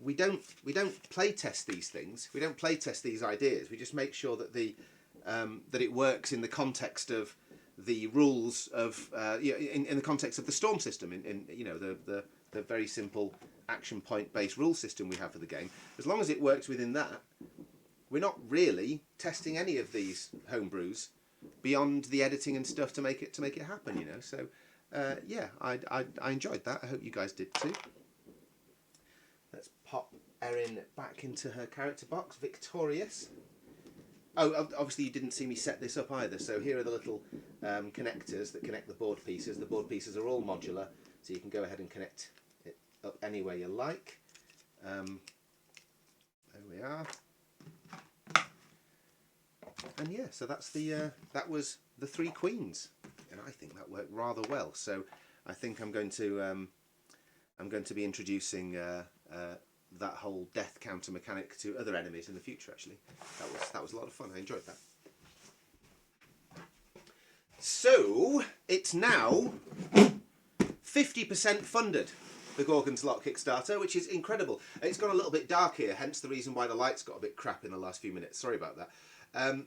we don't play test these things. We don't play test these ideas. We just make sure that that it works in the context of the rules of in the context of the storm system, in the very simple action point based rule system we have for the game. As long as it works within that, we're not really testing any of these homebrews beyond the editing and stuff to make it happen, you know. So yeah, I enjoyed that. I hope you guys did too. Let's pop Erin back into her character box. Victorious. Oh, obviously you didn't see me set this up either. So here are the little connectors that connect the board pieces. The board pieces are all modular, so you can go ahead and connect it up any way you like. There we are. And yeah, so that's that was the 3 queens, and I think that worked rather well. So I think I'm going to be introducing that whole death counter mechanic to other enemies in the future. Actually, that was a lot of fun. I enjoyed that. So it's now 50% funded, the Gorgon's Loch Kickstarter, which is incredible. It's gone a little bit dark here, hence the reason why the lights got a bit crap in the last few minutes. Sorry about that.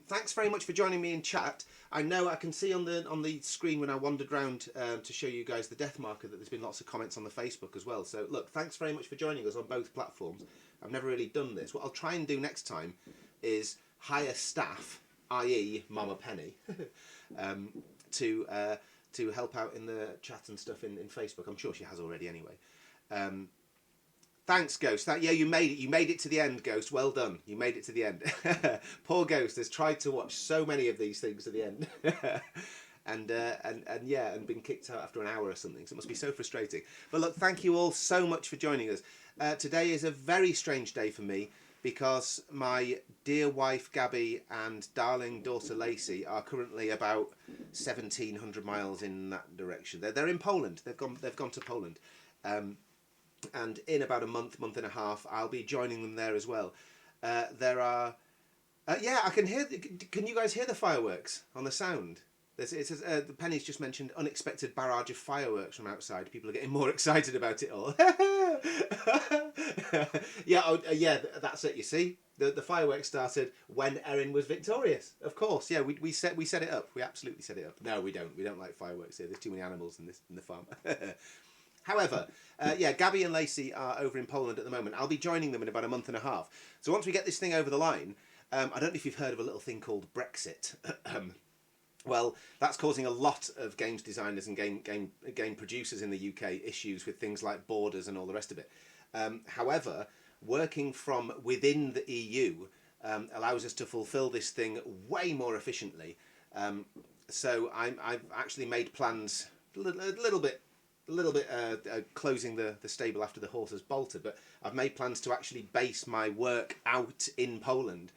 Thanks very much for joining me in chat. I know I can see on the screen when I wandered round to show you guys the death marker that there's been lots of comments on the Facebook as well. So look, thanks very much for joining us on both platforms. I've never really done this. What I'll try and do next time is hire staff, i.e. Mama Penny, to help out in the chat and stuff in Facebook. I'm sure she has already anyway. Thanks, Ghost. Yeah, you made it. You made it to the end, Ghost. Well done. You made it to the end. Poor Ghost has tried to watch so many of these things to the end, and been kicked out after an hour or something. So it must be so frustrating. But look, thank you all so much for joining us. Today is a very strange day for me because my dear wife Gabby and darling daughter Lacey are currently about 1,700 miles in that direction. They're in Poland. They've gone to Poland. And in about a month and a half, I'll be joining them there as well. There are, yeah, I can hear. Can you guys hear the fireworks on the sound? It says Penny's just mentioned unexpected barrage of fireworks from outside. People are getting more excited about it all. Yeah, yeah, that's it. You see, the fireworks started when Erin was victorious. Of course, yeah, we set it up. We absolutely set it up. No, we don't. We don't like fireworks here. There's too many animals in the farm. However, yeah, Gabby and Lacey are over in Poland at the moment. I'll be joining them in about a month and a half. So once we get this thing over the line, I don't know if you've heard of a little thing called Brexit. Well, that's causing a lot of games designers and game producers in the UK issues with things like borders and all the rest of it. However, working from within the EU allows us to fulfil this thing way more efficiently. So I've actually made plans a little bit closing the stable after the horse has bolted, but I've made plans to actually base my work out in Poland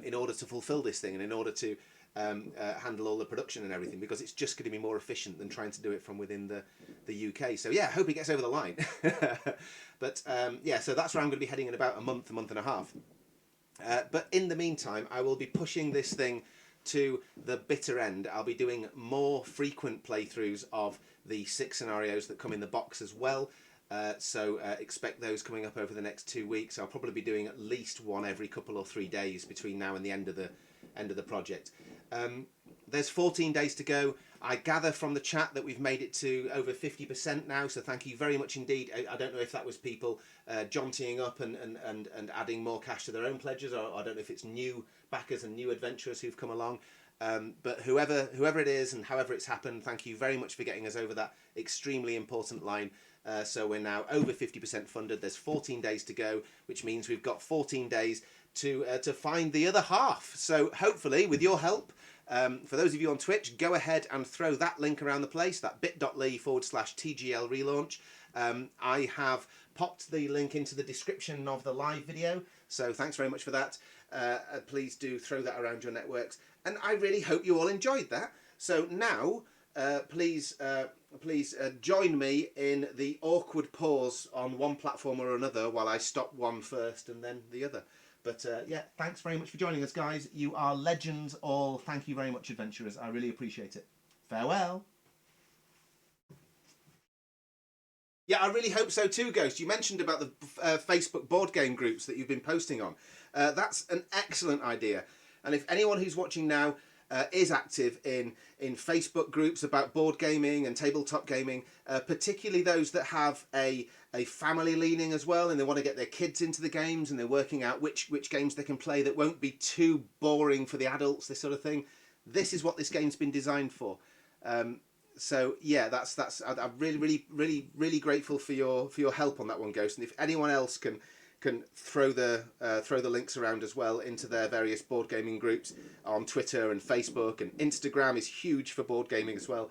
in order to fulfill this thing and in order to handle all the production and everything, because it's just going to be more efficient than trying to do it from within the UK. So yeah, I hope it gets over the line. But yeah, so that's where I'm going to be heading in about a month and a half. But in the meantime, I will be pushing this thing to the bitter end. I'll be doing more frequent playthroughs of the 6 scenarios that come in the box as well. So expect those coming up over the next 2 weeks. I'll probably be doing at least one every couple or 3 days between now and the end of the project. There's 14 days to go. I gather from the chat that we've made it to over 50% now, so thank you very much indeed. I don't know if that was people jauntying up and adding more cash to their own pledges, or I don't know if it's new backers and new adventurers who've come along. But whoever it is and however it's happened, thank you very much for getting us over that extremely important line. So we're now over 50% funded. There's 14 days to go, which means we've got 14 days to find the other half. So hopefully, with your help, for those of you on Twitch, go ahead and throw that link around the place, that bit.ly/TGL relaunch. I have popped the link into the description of the live video, so thanks very much for that. Please do throw that around your networks, and I really hope you all enjoyed that. So now please join me in the awkward pause on one platform or another while I stop one first and then the other. But yeah, thanks very much for joining us, guys. You are legends all. Thank you very much, adventurers. I really appreciate it. Farewell. Yeah, I really hope so too, Ghost. You mentioned about the Facebook board game groups that you've been posting on. That's an excellent idea. And if anyone who's watching now is active in Facebook groups about board gaming and tabletop gaming, particularly those that have a family leaning as well, and they want to get their kids into the games and they're working out which games they can play that won't be too boring for the adults, this sort of thing. This is what this game's been designed for. So yeah, I'm really grateful for your help on that one, Ghost. And if anyone else can throw the links around as well into their various board gaming groups on Twitter and Facebook, and Instagram is huge for board gaming as well.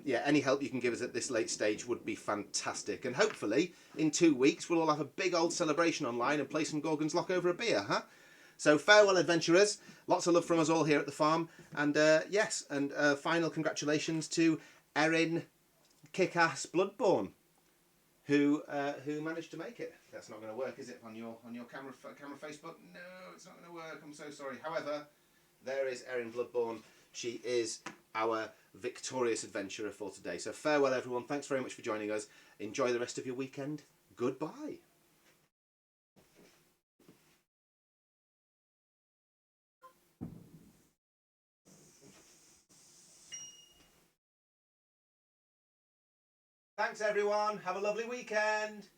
Yeah, any help you can give us at this late stage would be fantastic. And hopefully in 2 weeks we'll all have a big old celebration online and play some Gorgon's Loch over a beer, huh? So farewell, adventurers. Lots of love from us all here at the farm. And yes, and final congratulations to Erin Kick-Ass Bloodborn, who managed to make it. That's not going to work, is it, on your camera Facebook? No, it's not going to work. I'm so sorry. However, there is Erin Bloodborn. She is our victorious adventurer for today. So farewell, everyone. Thanks very much for joining us. Enjoy the rest of your weekend. Goodbye. Thanks, everyone. Have a lovely weekend.